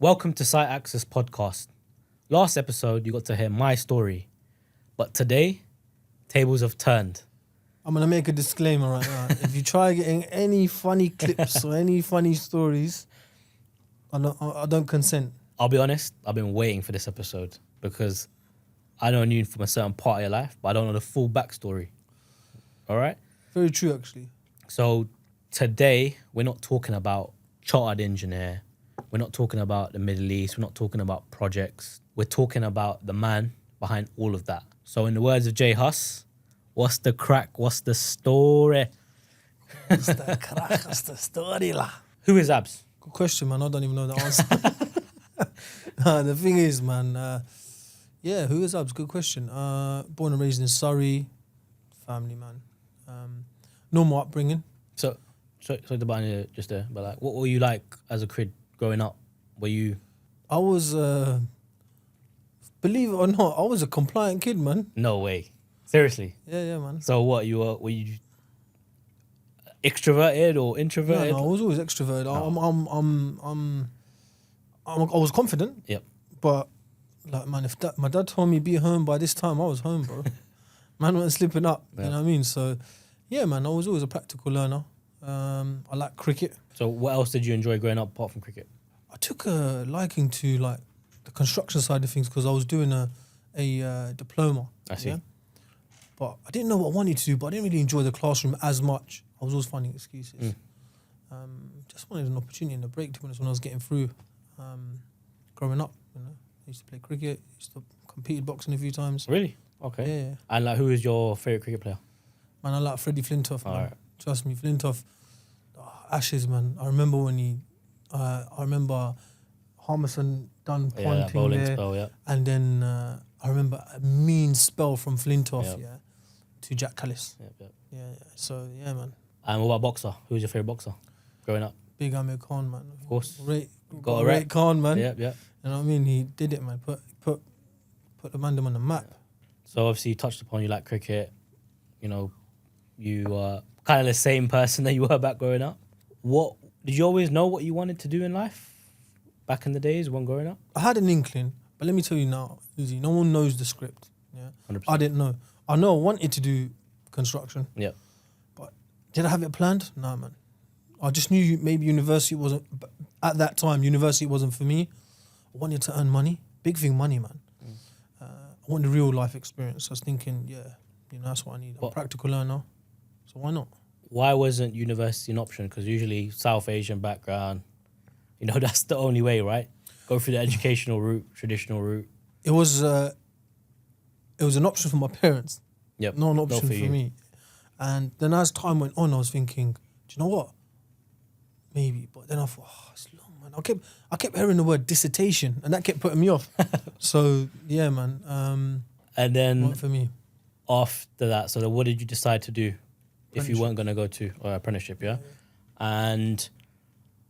Welcome to Site Access Podcast. Last episode, you got to hear my story. But today, tables have turned. I'm going to make a disclaimer right now. If you try getting any funny clips or any funny stories, I don't consent. I'll be honest, I've been waiting for this episode because I know you from a certain part of your life, but I don't know the full backstory. All right? Very true, actually. So today, we're not talking about chartered engineer. We're not talking about the Middle East. We're not talking about projects. We're talking about the man behind all of that. So in the words of Jay Huss, what's the crack? What's the story? What's the crack? What's the story, la? Who is Abs? Good question, man. I don't even know the answer. The thing is, man, who is Abs? Good question. Born and raised in Surrey, family, man. Normal upbringing. So the button just there, but like, what were you like as a kid growing up? Were you? I was, believe it or not, I was a compliant kid, man. No way. Seriously. Yeah, man. So what were you extroverted or introverted? No, I was always extroverted. I was confident. Yep. But like, man, if my dad told me be home by this time, I was home, bro. Man wasn't slipping up. Yeah. You know what I mean? So, yeah, man, I was always a practical learner. I like cricket. So what else did you enjoy growing up apart from cricket? I took a liking to like the construction side of things because I was doing a diploma. I see. Yeah? But I didn't know what I wanted to do, but I didn't really enjoy the classroom as much. I was always finding excuses. Just wanted an opportunity and a break, to be honest, when I was getting through. Growing up, you know, I used to play cricket, used to compete in boxing a few times. Really? Okay. Yeah. And like, who is your favourite cricket player? Man, I like Freddie Flintoff, man. Alright. Trust me, Flintoff. Ashes, man. I remember when I remember Harmison done Yeah, punting bowling there. spell, yeah. And then I remember a mean spell from Flintoff, Yep. to Jack Callis. Yep. Yeah. So, yeah, man. And what about boxer? Who's your favourite boxer growing up? Big Amir Khan, man. Of course. Got a rate Khan, man. Yep. You know what I mean? He did it, man. Put the mandem on the map. So obviously you touched upon you like cricket. You know, you are kind of the same person that you were back growing up. What did you always know what you wanted to do in life back in the days when growing up? I had an inkling, but let me tell you now, Uzi, no one knows the script. Yeah, 100%. I didn't know. I know I wanted to do construction. Yeah. But did I have it planned? No, man. I just knew maybe university wasn't, at that time, university wasn't for me. I wanted to earn money. Big thing, money, man. I wanted a real life experience. I was thinking, that's what I need. I'm a practical learner, so why not? Why wasn't university an option? Because usually South Asian background, that's the only way, right? Go through the educational route, traditional route. It was an option for my parents. Yep. Not an option for for you. me. And then as time went on, I was thinking, do you know what? Maybe. But then I thought, it's long, man. I kept hearing the word dissertation, and that kept putting me off. So, yeah, man. And then Not for me. after that, so then what did you decide to do if you weren't going to go to apprenticeship, yeah? And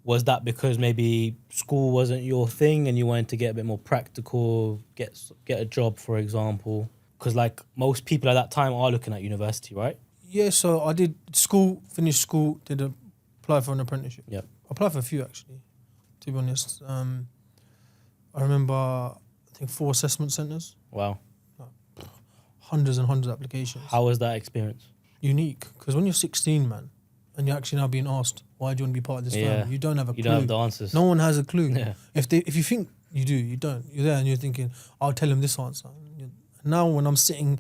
was that because maybe school wasn't your thing and you wanted to get a bit more practical, get a job, for example? Because like most people at that time are looking at university, right? Yeah, so I did school, finished school, apply for an apprenticeship. Yep. Applied for a few, actually, to be honest. I remember, I think 4 assessment centres, Wow. hundreds and hundreds of applications. How was that experience? Unique, because when you're 16, man, and you're actually now being asked, why do you want to be part of this family? You don't have a clue. You don't have the answers. No one has a clue. Yeah. If you think you do, you don't. You're there and you're thinking, I'll tell him this answer. Now when I'm sitting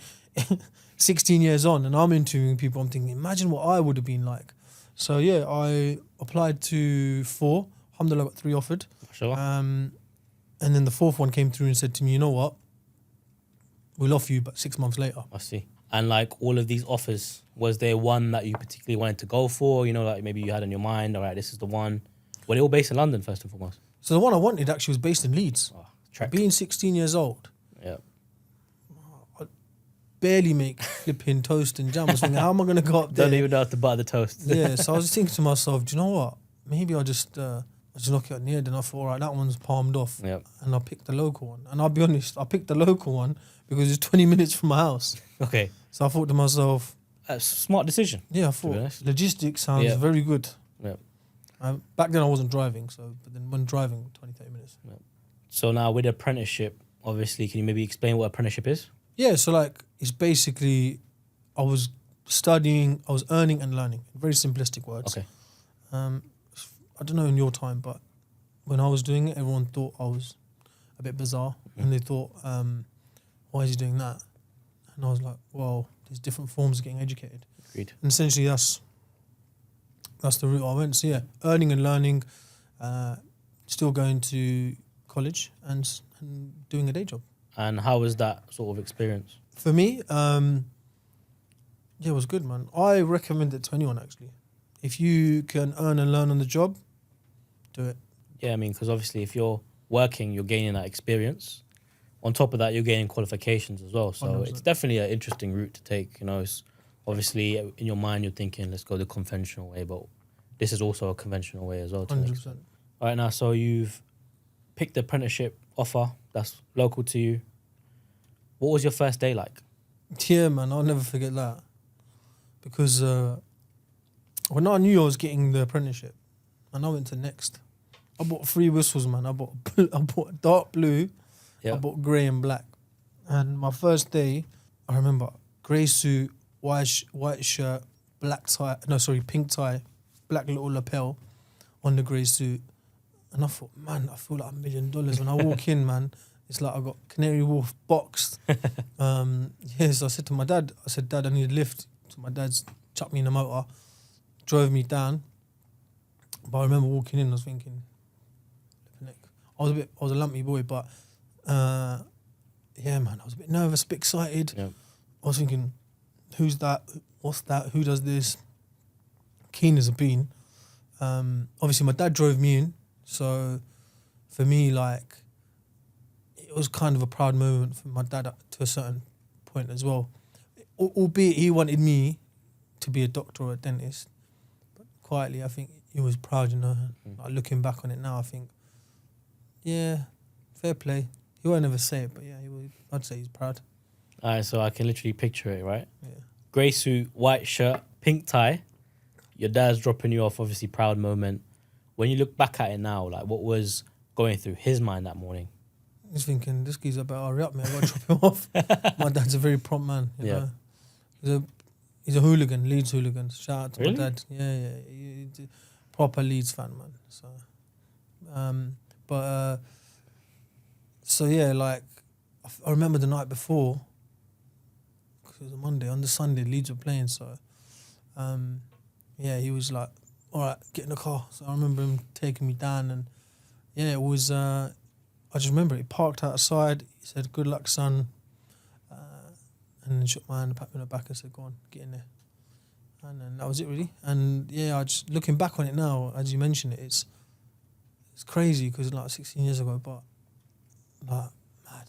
16 years on and I'm interviewing people, I'm thinking, imagine what I would have been like. So yeah, I applied to 4. Alhamdulillah, I got 3 offered. Sure. And then the 4th one came through and said to me, you know what? We'll offer you, but 6 months later. I see. And like all of these offers, was there one that you particularly wanted to go for? Like maybe you had in your mind, all right, this is the one. Were they all based in London first and foremost? So the one I wanted actually was based in Leeds. Oh, track. Being 16 years old, Yeah. I barely make flipping toast and jam. I was thinking, how am I going to go up there? Don't even know how to butter the toast. Yeah, so I was thinking to myself, do you know what? Maybe I'll just knock it on the head. And I thought, all right, that one's palmed off. Yep. And I picked the local one. And I'll be honest, I picked the local one because it's 20 minutes from my house. Okay. So I thought to myself, That's a smart decision. yeah, I be thought honest. logistics sounds Yeah. very good. Yep. Back then I wasn't driving, but then when driving, 20, 30 minutes. So now with apprenticeship, obviously, can you maybe explain what apprenticeship is? Yeah, so like it's basically I was studying, I was earning and learning. Very simplistic words. Okay. I don't know in your time, but when I was doing it, everyone thought I was a bit bizarre, and they thought, "Why is he doing that?" And I was like, "Well, there's different forms of getting educated." Agreed. And essentially, that's the route I went. So yeah, earning and learning, still going to college and doing a day job. And how was that sort of experience? For me, yeah, it was good, man. I recommend it to anyone, actually. If you can earn and learn on the job, do it. Yeah, I mean, because obviously if you're working, you're gaining that experience. On top of that, you're gaining qualifications as well. So 100%. it's definitely an interesting route to take. You know, it's obviously in your mind, you're thinking, let's go the conventional way, but this is also a conventional way as well. 100%. All right, now, so you've picked the apprenticeship offer that's local to you. What was your first day like? Yeah, man, I'll never forget that. Because when I knew I was getting the apprenticeship, and I went to Next, I bought 3 whistles, man. I bought dark blue, Yeah. I bought grey and black. And my first day, I remember, grey suit, white shirt, pink tie, black little lapel on the grey suit. And I thought, man, I feel like $1 million. When I walk in, man, it's like I got Canary Wharf boxed. So I said to my dad, Dad, I need a lift. So my dad's chucked me in the motor, drove me down. But I remember walking in, I was thinking, I was a lumpy boy, but yeah, man, I was a bit nervous, a bit excited. Yeah. I was thinking, who's that? What's that? Who does this? Keen as a bean. Obviously, my dad drove me in, so for me, like, it was kind of a proud moment for my dad to a certain point as well. Albeit he wanted me to be a doctor or a dentist, but quietly, I think he was proud, you know. Like, looking back on it now, I think, yeah, fair play. He won't ever say it, but yeah, I'd say he's proud. All right, so I can literally picture it, right? Yeah. Grey suit, white shirt, pink tie. Your dad's dropping you off, obviously proud moment. When you look back at it now, like what was going through his mind that morning? He's thinking, this geezer better hurry up, man. I got to drop him off. My dad's a very prompt man, you know. He's a hooligan, Leeds hooligan. Shout out to my dad. Yeah. He's a proper Leeds fan, man. So, yeah, like, I remember the night before, because it was a Monday, on the Sunday, Leeds were playing, so, yeah, he was like, all right, get in the car. So I remember him taking me down, and, yeah, it was, I just remember he parked outside, he said, good luck, son, and then shook my hand, pat me on the back and said, go on, get in there. And then that was it, really. And, yeah, looking back on it now, as you mentioned it, it's crazy, because like 16 years ago, but, like, mad.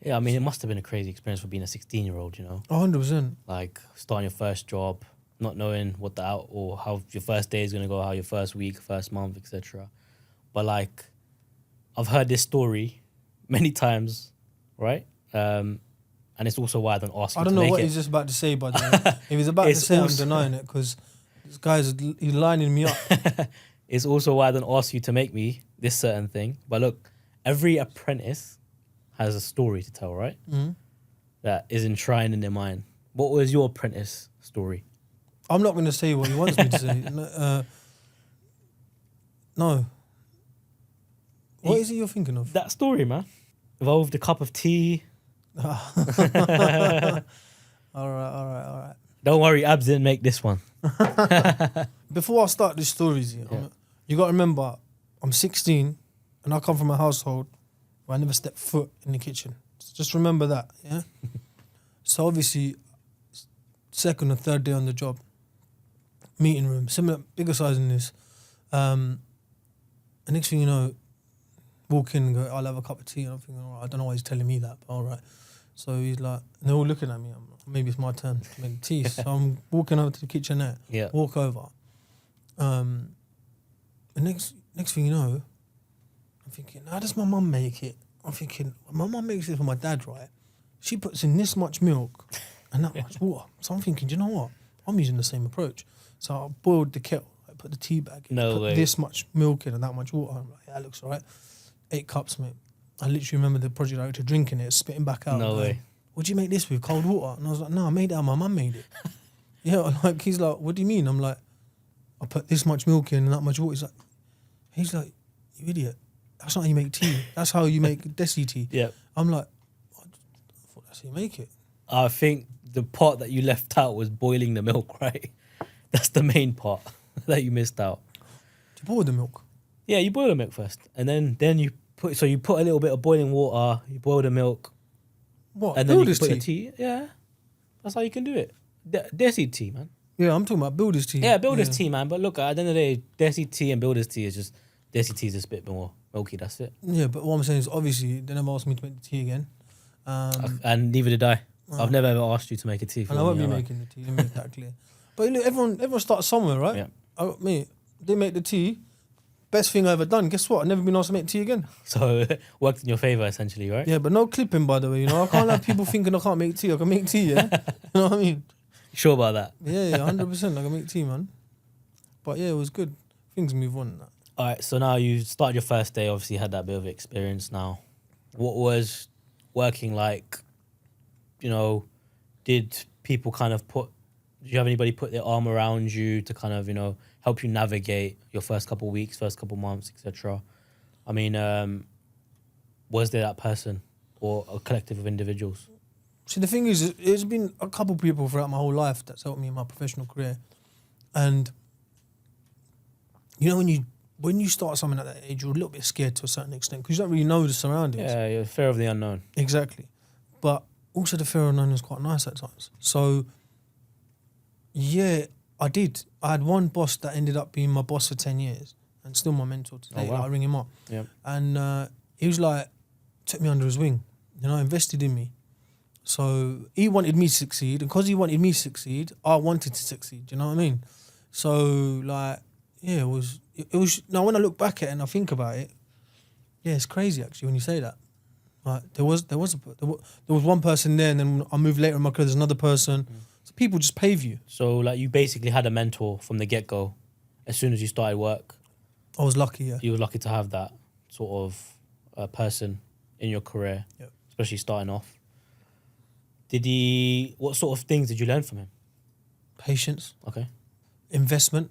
Yeah, I mean, it must have been a crazy experience for being a 16-year-old, you know? 100%. Like, starting your first job, not knowing what or how your first day is going to go, how your first week, first month, etc. But, like, I've heard this story many times, right? And it's also why I don't ask you I don't to know make what it. he's just about to say, but if he's about to say, I'm denying it, because this guy's he's lining me up. It's also why I don't ask you to make me this certain thing. But look, every apprentice has a story to tell, right? Mm-hmm. That is enshrined in their mind. What was your apprentice story? I'm not going to say what he wants me to say. No. What is it you're thinking of? That story, man. Involved a cup of tea. All right. Don't worry, Abs didn't make this one. Before I start these stories, you got to remember, I'm 16 and I come from a household where I never stepped foot in the kitchen. So just remember that, yeah? So obviously, second or third day on the job, meeting room, similar, bigger size than this. And next thing you know, walk in and go, I'll have a cup of tea. And I'm thinking, all right, I don't know why he's telling me that, but all right. So he's like, and they're all looking at me. I'm like, maybe it's my turn to make tea. So I'm walking over to the kitchenette. Yeah. Walk over. And next thing you know, I'm thinking, how does my mum make it? I'm thinking, my mum makes it for my dad, right? She puts in this much milk and that much water. So I'm thinking, do you know what? I'm using the same approach. So I boiled the kettle, I put the tea bag in, No put way. this much milk in and that much water. I'm like, yeah, that looks all right. 8 cups, mate. I literally remember the project director drinking it, spitting back out. No way. What'd you make this with? Cold water? And I was like, no, I made it how my mum made it. Yeah, like, he's like, what do you mean? I'm like, I put this much milk in and that much water. He's like, you idiot. That's not how you make tea. That's how you make desi tea. Yeah. I'm like, I thought that's how you make it. I think the part that you left out was boiling the milk, right? That's the main part that you missed out. Do you boil the milk? Yeah, you boil the milk first, and then you put a little bit of boiling water. You boil the milk, What? and then you can Builder's put tea? the tea. Yeah, that's how you can do it. Desi tea, man. Yeah, I'm talking about builder's tea. Yeah, builder's tea, man. But look, at the end of the day, desi tea and builder's tea is just desi tea is just a bit more milky. That's it. Yeah, but what I'm saying is, obviously, they never asked me to make the tea again. And neither did I. I've never ever asked you to make a tea for And me. I won't be alright? making the tea, let me make that clear. But look, everyone starts somewhere, right? Yeah. Oh, mate, they make the tea. Best thing I ever done. Guess what? I've never been asked to make tea again. So it worked in your favor, essentially, right? Yeah, but no clipping, by the way. You know, I can't have people thinking I can't make tea. I can make tea, yeah? You know what I mean? Sure about that? Yeah, 100%. I can make tea, man. But yeah, it was good. Things move on. All right, so now you started your first day, obviously had that bit of experience now. What was working like? You know, did people kind of did you have anybody put their arm around you to kind of, you know, help you navigate your first couple of weeks, first couple of months, etc.? I mean, was there that person or a collective of individuals? See, the thing is, it's been a couple people throughout my whole life that's helped me in my professional career. And, you know, when you start something at that age, you're a little bit scared to a certain extent because you don't really know the surroundings. Yeah, you're fear of the unknown. Exactly. But also the fear of unknown is quite nice at times. So, yeah, I did. I had one boss that ended up being my boss for 10 years and still my mentor today. Oh, wow. I ring him up. Yeah. And he was like, took me under his wing, you know, invested in me. So he wanted me to succeed. And because he wanted me to succeed, I wanted to succeed. You know what I mean? So, like, yeah, it was. Now, when I look back at it and I think about it, yeah, it's crazy actually when you say that. Like, there was one person there, and then when I moved later in my career, there's another person. So people just pave you. So, like, you basically had a mentor from the get-go. As soon as you started work, I was lucky, yeah. you were lucky to have that sort of person in your career, Yep. especially starting off. What sort of things did you learn from him? Patience, Okay. investment,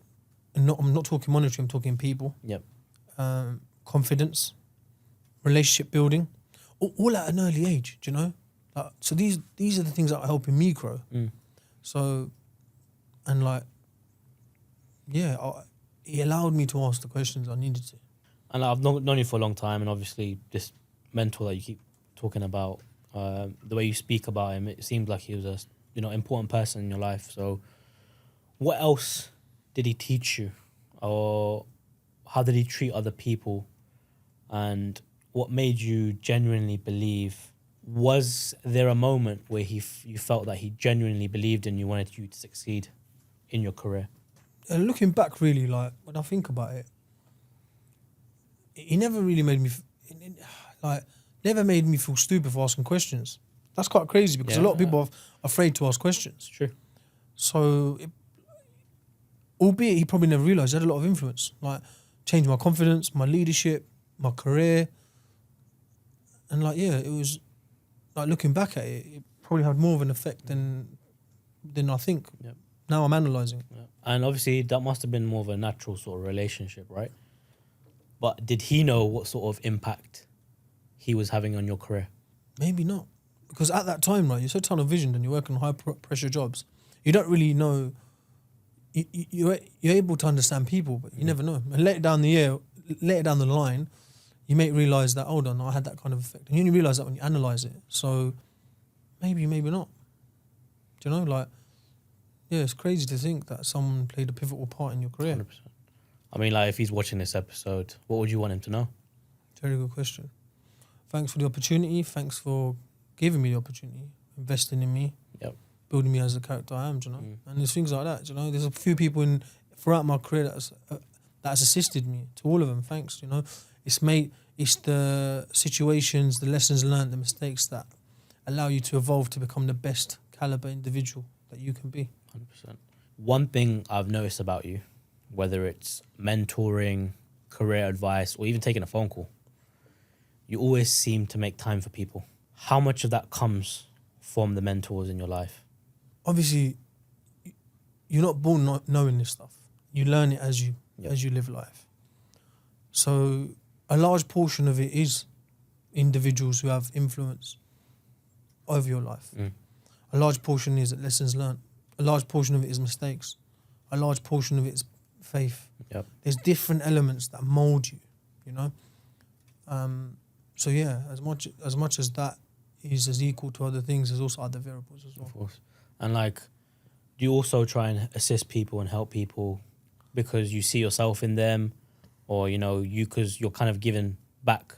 and I'm not talking monetary. I'm talking people. Yep. Confidence, relationship building, all at an early age. Do you know? So these are the things that are helping me grow. So, and like, yeah, he allowed me to ask the questions I needed to. And I've known you for a long time, and obviously this mentor that you keep talking about, the way you speak about him, it seems like he was a important person in your life. So, what else did he teach you, or how did he treat other people, and what made you genuinely believe? Was there a moment where you felt that he genuinely believed in you, wanted you to succeed in your career? Looking back, really, like when I think about it, he never really made me never made me feel stupid for asking questions. That's quite crazy because a lot of people are afraid to ask questions. It's true. So, albeit he probably never realised, he had a lot of influence, like changed my confidence, my leadership, my career, and like, yeah, it was like looking back at it, it probably had more of an effect than I think. Yep. Now I'm analysing. Yeah. And obviously that must have been more of a natural sort of relationship, right? But did he know what sort of impact he was having on your career? Maybe not, because at that time, right, you're so tunnel visioned and you're working on high pressure jobs, you don't really know. You're able to understand people, but you never know. And later down the line, you may realise that, hold on, I had that kind of effect. And you only realise that when you analyse it. So maybe not. Do you know, like, yeah, it's crazy to think that someone played a pivotal part in your career. 100%. I mean, like, if he's watching this episode, what would you want him to know? Very good question. Thanks for the opportunity. Thanks for giving me the opportunity, investing in me, Yep. building me as the character I am, do you know? And there's things like that, do you know? There's a few people throughout my career that's assisted me. To all of them, thanks, you know? It's the situations, the lessons learned, the mistakes that allow you to evolve to become the best caliber individual that you can be. 100%. One thing I've noticed about you whether it's mentoring, career advice, or even taking a phone call, you always seem to make time for people. How much of that comes from the mentors in your life? Obviously, you're not born not knowing this stuff. You learn it as you Yep. as you live life. So a large portion of it is individuals who have influence over your life. A large portion is lessons learned. A large portion of it is mistakes. A large portion of it is faith. Yep. There's different elements that mold you, you know. So yeah, as much as that is as equal to other things, there's also other variables as well. Of course. And like, do you also try and assist people and help people because you see yourself in them, or because you're kind of giving back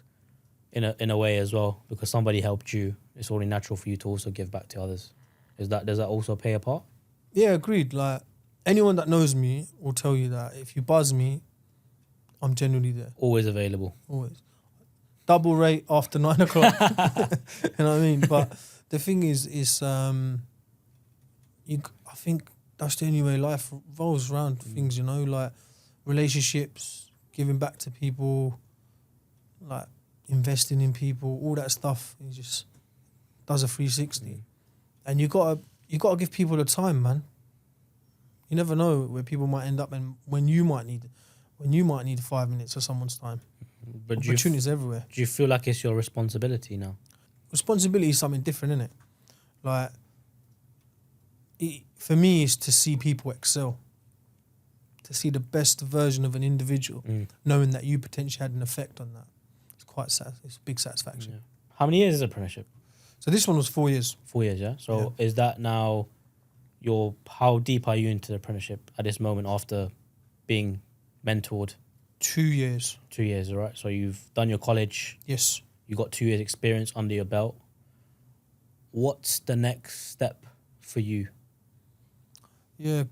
in a way as well, because somebody helped you? It's only natural for you to also give back to others. Does that also play a part? Yeah, agreed. Like, anyone that knows me will tell you that if you buzz me, I'm genuinely there. Always available. Always. Double rate after 9 o'clock. You know what I mean? But the thing is I think that's the only way life revolves around things, like relationships, giving back to people, like investing in people, all that stuff. It just does a 360. And you gotta give people the time, man. You never know where people might end up and when you might need 5 minutes of someone's time. But opportunities everywhere. Do you feel like it's your responsibility now? Responsibility is something different, isn't it? Like, for me, it's to see people excel, to see the best version of an individual, knowing that you potentially had an effect on that. It's a big satisfaction. Yeah. How many years is apprenticeship? So this one was 4 years. 4 years, yeah? So is that now how deep are you into the apprenticeship at this moment after being mentored? 2 years. 2 years, all right? So you've done your college. Yes. You got 2 years experience under your belt. What's the next step for you? Yeah.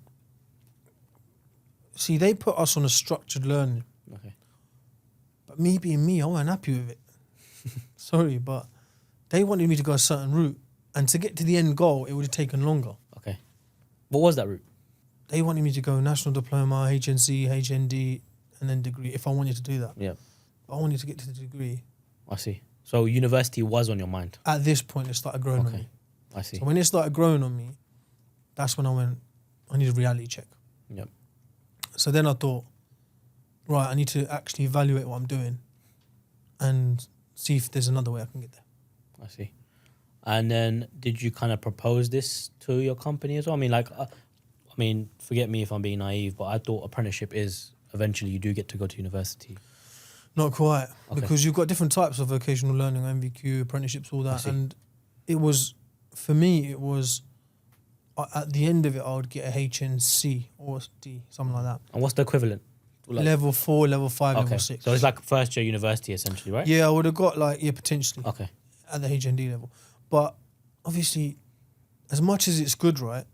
See, they put us on a structured learning. Okay. But me being me, I wasn't happy with it. Sorry, but they wanted me to go a certain route. And to get to the end goal, it would have taken longer. Okay. What was that route? They wanted me to go national diploma, HNC, HND, and then degree, if I wanted to do that. Yeah. But I wanted to get to the degree. I see. So university was on your mind? At this point, it started growing on me. I see. So when it started growing on me, that's when I went, I need a reality check. Yep. So then I thought, right, I need to actually evaluate what I'm doing and see if there's another way I can get there. I see. And then did you kind of propose this to your company as well? I mean, forget me if I'm being naive, but I thought apprenticeship is eventually you do get to go to university. Not quite, Okay. because you've got different types of vocational learning, MVQ, apprenticeships, all I that. see. And it was, for me, at the end of it, I would get a HNC or D, something like that. And what's the equivalent? Like, Level 4, level 5, okay. level 6. So it's like first year university essentially, right? Yeah, I would have got potentially Okay. at the HND level. But obviously, as much as it's good, right,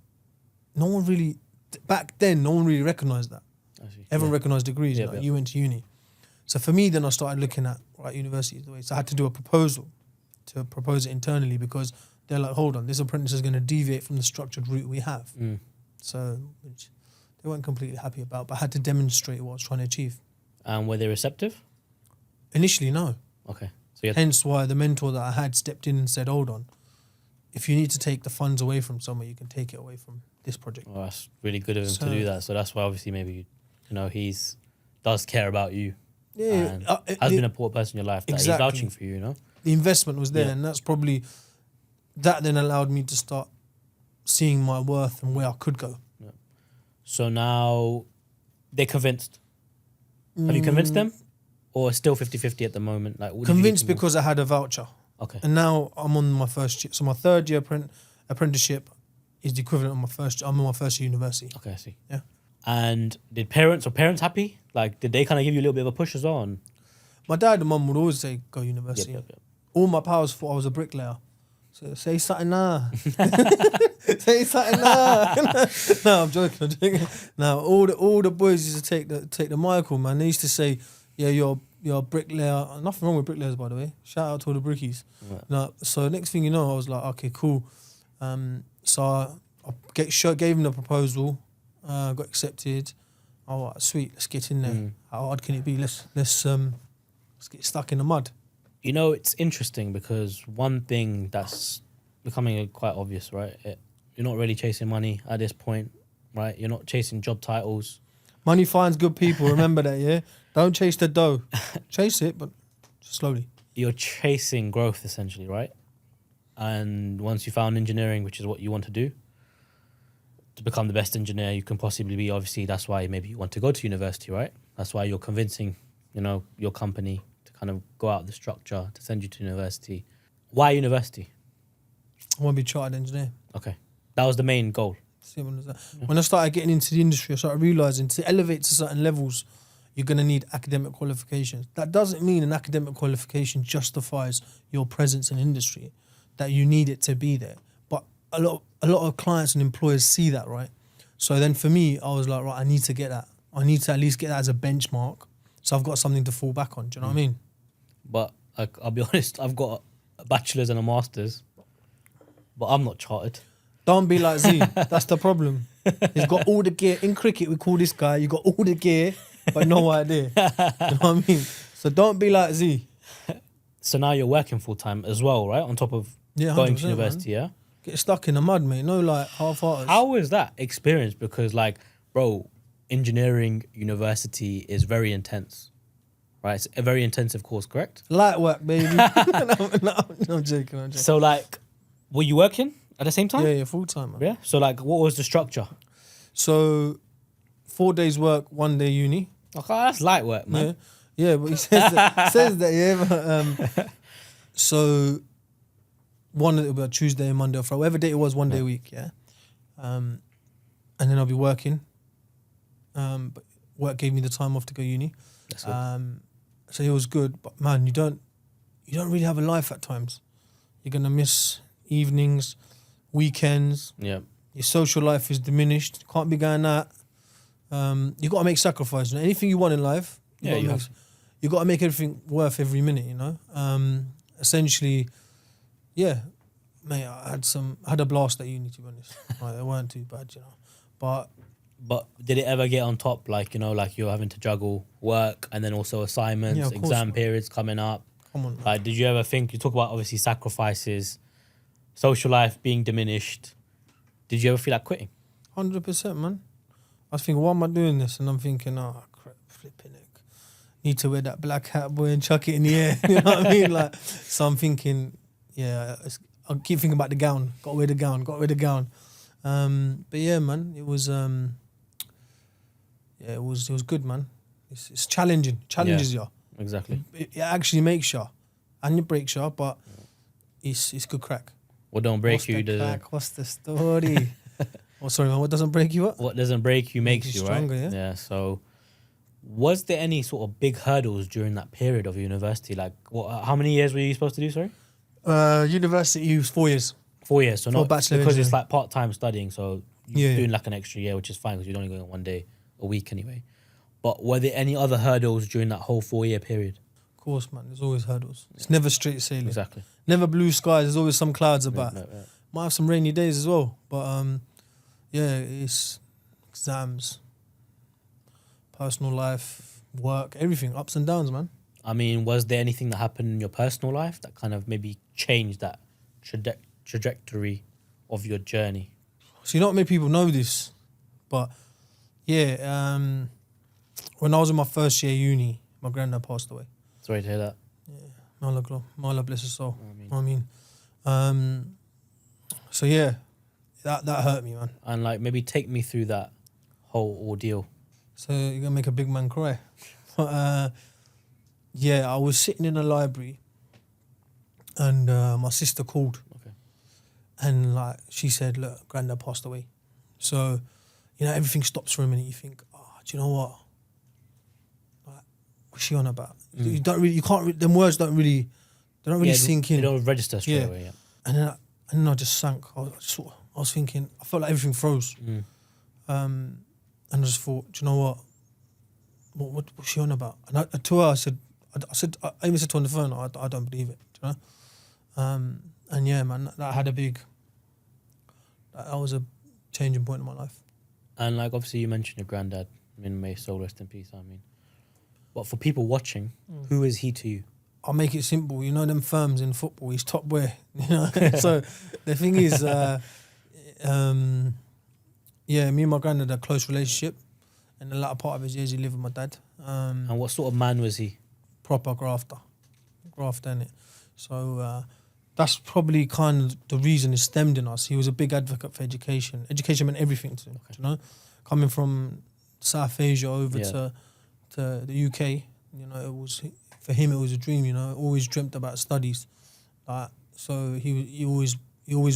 back then, no one really recognised that. I see. Everyone recognised degrees. Yeah, yeah. You went to uni. So for me, then I started looking at universities the way. So I had to do a proposal to propose it internally, because they're like, hold on, this apprentice is going to deviate from the structured route we have. So, which they weren't completely happy about, but I had to demonstrate what I was trying to achieve. And were they receptive? Initially, no. Okay. So Hence why the mentor that I had stepped in and said, hold on, if you need to take the funds away from somewhere, you can take it away from this project. well, that's really good of him to do that. So that's why obviously maybe, he's does care about you. Yeah, And has been an important person in your life that Exactly. he's vouching for you, The investment was there, Yeah. and that's probably, that then allowed me to start seeing my worth and where I could go. So now they're convinced. Have you convinced them? Or still 50-50 at the moment? Like, what did you Convinced do? because I had a voucher. Okay. And now I'm on my first year. So my third year apprenticeship is the equivalent of I'm on my first year university. Okay, I see. Yeah. And did parents happy? Like, did they kind of give you a little bit of a push as well? And My dad and mum would always say, go university. Yep. All my pals thought I was a bricklayer. So say something now. Say something now. No, I'm joking. Now all the boys used to take the Michael, man. They used to say, yeah, you're a bricklayer. Nothing wrong with bricklayers, by the way. Shout out to all the brickies. Right. No, so next thing you know, I was like, okay, cool. So I gave him the proposal, got accepted. Oh, sweet, let's get in there. How hard can it be? Let's get stuck in the mud. You know, it's interesting because one thing that's becoming quite obvious, right? You're not really chasing money at this point, right? You're not chasing job titles. Money finds good people. Remember that, yeah? Don't chase the dough. Chase it, but slowly. You're chasing growth, essentially, right? And once you found engineering, which is what you want to do, to become the best engineer you can possibly be, obviously, that's why maybe you want to go to university, right? That's why you're convincing, your company to kind of go out the structure to send you to university. Why university? I want to be a chartered engineer. Okay. That was the main goal. Simple as that. When I started getting into the industry, I started realising to elevate to certain levels, you're going to need academic qualifications. That doesn't mean an academic qualification justifies your presence in industry, that you need it to be there. But a lot of clients and employers see that, right? So then for me, I was like, right, I need to get that. I need to at least get that as a benchmark, so I've got something to fall back on. Do you know what I mean? But I'll be honest, I've got a bachelor's and a master's, but I'm not chartered. Don't be like Z. That's the problem. He's got all the gear. In cricket, we call this guy, you got all the gear, but no idea. You know what I mean? So don't be like Z. So now you're working full-time as well, right? On top of going to university, man. yeah? Get stuck in the mud, mate. No, like, half-hearted. How was that experience? Because, bro, engineering university is very intense, right? It's a very intensive course, correct? Light work, baby. no, I'm joking. So, were you working at the same time? Yeah, full-time, man. Yeah? So, what was the structure? So, 4 days work, 1 day uni. Okay, that's light work, man. Yeah, but he says that, yeah. But, so, it'll be a Tuesday, Monday, or Friday, whatever day it was, 1 day a week, yeah. And then I'll be working. But work gave me the time off to go uni. That's good. So it was good, but man, you don't really have a life at times. You're gonna miss evenings, weekends. Yeah. Your social life is diminished. Can't be going out. You got to make sacrifices. Anything you want in life, you got to make everything worth every minute. Essentially, yeah, mate. I had a blast at uni, to be honest. They weren't too bad, But did it ever get on top, you're having to juggle work and then also assignments, exam periods coming up? Come on. Did you ever think, you talk about obviously sacrifices, social life being diminished. Did you ever feel like quitting? 100%, man. I was thinking, why am I doing this? And I'm thinking, oh, crap, flipping it. Need to wear that black hat, boy, and chuck it in the air. You know what I mean? So I'm thinking, yeah, I keep thinking about the gown. Got to wear the gown. But yeah, man, it was... it was good, man. It's challenging. Challenges you. Exactly. It actually makes you, and it breaks you, but it's good crack. What don't break What's you the doesn't. crack? What's the story? Oh, sorry, man. What doesn't break you up? What doesn't break you makes you stronger, right. yeah? Yeah. So, was there any sort of big hurdles during that period of university? How many years were you supposed to do? Sorry. University was 4 years. 4 years. So not bachelor because it's engineering. part-time studying. So you're doing an extra year, which is fine because you're only going 1 day a week anyway. But were there any other hurdles during that whole 4-year period? Of course, man. There's always hurdles. It's never straight sailing. Exactly. Never blue skies. There's always some clouds about. Yeah. Might have some rainy days as well. But it's exams, personal life, work, everything, ups and downs, man. I mean, was there anything that happened in your personal life that kind of maybe changed that trajectory of your journey? So not many people know this, but yeah, when I was in my first year uni, my granddad passed away. Sorry to hear that. Yeah, Mala bless his soul. I mean. So yeah, that hurt me, man. And maybe take me through that whole ordeal. So you're gonna make a big man cry. But yeah, I was sitting in a library, and my sister called. Okay. And she said, "Look, Granddad passed away." So, everything stops for a minute. You think, "Oh, do you know what? What's she on about?" You don't really, you can't. Them words don't really sink in. They don't register straight away. Yeah. And then I just sank. I was thinking. I felt like everything froze. And I just thought, do you know what? What's she on about? And to her, I even said to her on the phone, I don't believe it. Do you know? And yeah, man, that was a changing point in my life. And obviously you mentioned your granddad. I mean, may his soul rest in peace. I mean, but for people watching, who is he to you? I'll make it simple. You know them firms in football, he's top boy. You know? So the thing is, me and my granddad had a close relationship. In the latter part of his years, he lived with my dad. And what sort of man was he? Proper grafter, innit? So that's probably kind of the reason it stemmed in us. He was a big advocate for education. Education meant everything to him, you know? Coming from South Asia over to the UK, you know, it was... For him, it was a dream, you know. Always dreamt about studies, so he always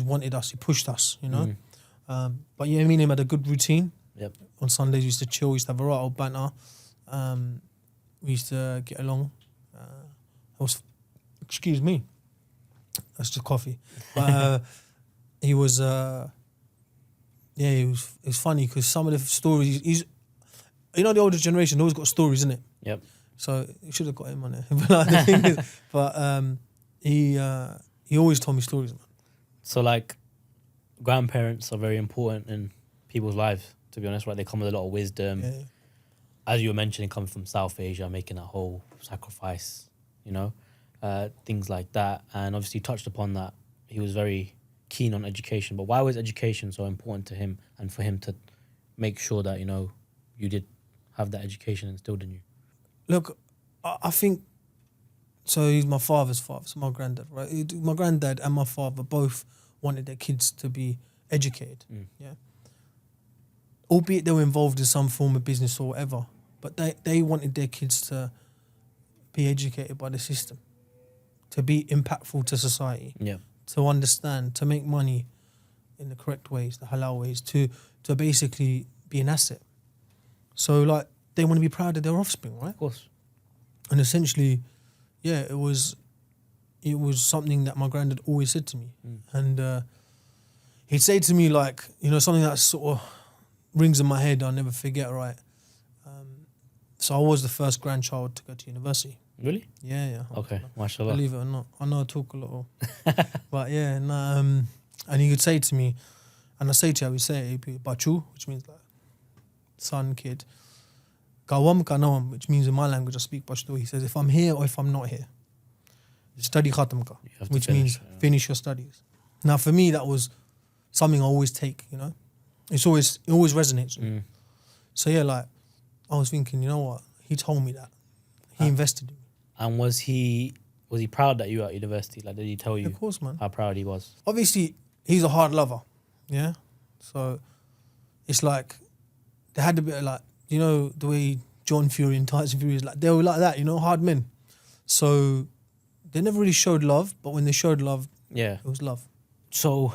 wanted us. He pushed us, you know. But yeah, me and him had a good routine. Yep. On Sundays, we used to chill. We used to have a right old banter. We used to get along. Excuse me, that's just coffee. But he was, it was funny because some of the stories. You know, the older generation always got stories, isn't it? Yep. So you should have got him on it. He always told me stories, man. So like, grandparents are very important in people's lives. To be honest, right? They come with a lot of wisdom. Yeah. As you were mentioning, coming from South Asia, making a whole sacrifice, you know, things like that. And obviously, you touched upon that. He was very keen on education. But why was education so important to him, and for him to make sure that, you know, you did have that education instilled in you? Look, I think, so he's my father's father, so my granddad, right? My granddad and my father both wanted their kids to be educated, yeah? Albeit they were involved in some form of business or whatever, but they wanted their kids to be educated by the system, to be impactful to society, to understand, to make money in the correct ways, the halal ways, to basically be an asset. So, like, they want to be proud of their offspring, right? Of course. And essentially, it was something that my granddad always said to me. And he'd say to me, like, you know, something that sort of rings in my head, I'll never forget, right? So I was the first grandchild to go to university. Really? Yeah. Okay, mashallah. Believe it or not. I know I talk a lot. But yeah, and he would say to me, and I say to you, I would say, Bachu, which means like son, kid. Kawam kanawam, which means in my language I speak Pashto. He says, if I'm here or if I'm not here, study khatam ka, which means finish your studies. Now for me that was something I always take, you know. It always resonates. So yeah, like I was thinking, you know what? He told me that. He invested in me. And was he proud that you were at university? Like, did he tell you? Of course, man. How proud he was? Obviously, he's a hard lover. Yeah. So it's like they had a bit of like, you know, the way John Fury and Tyson Fury is like, they were like that, you know, hard men. So they never really showed love, but when they showed love, it was love. So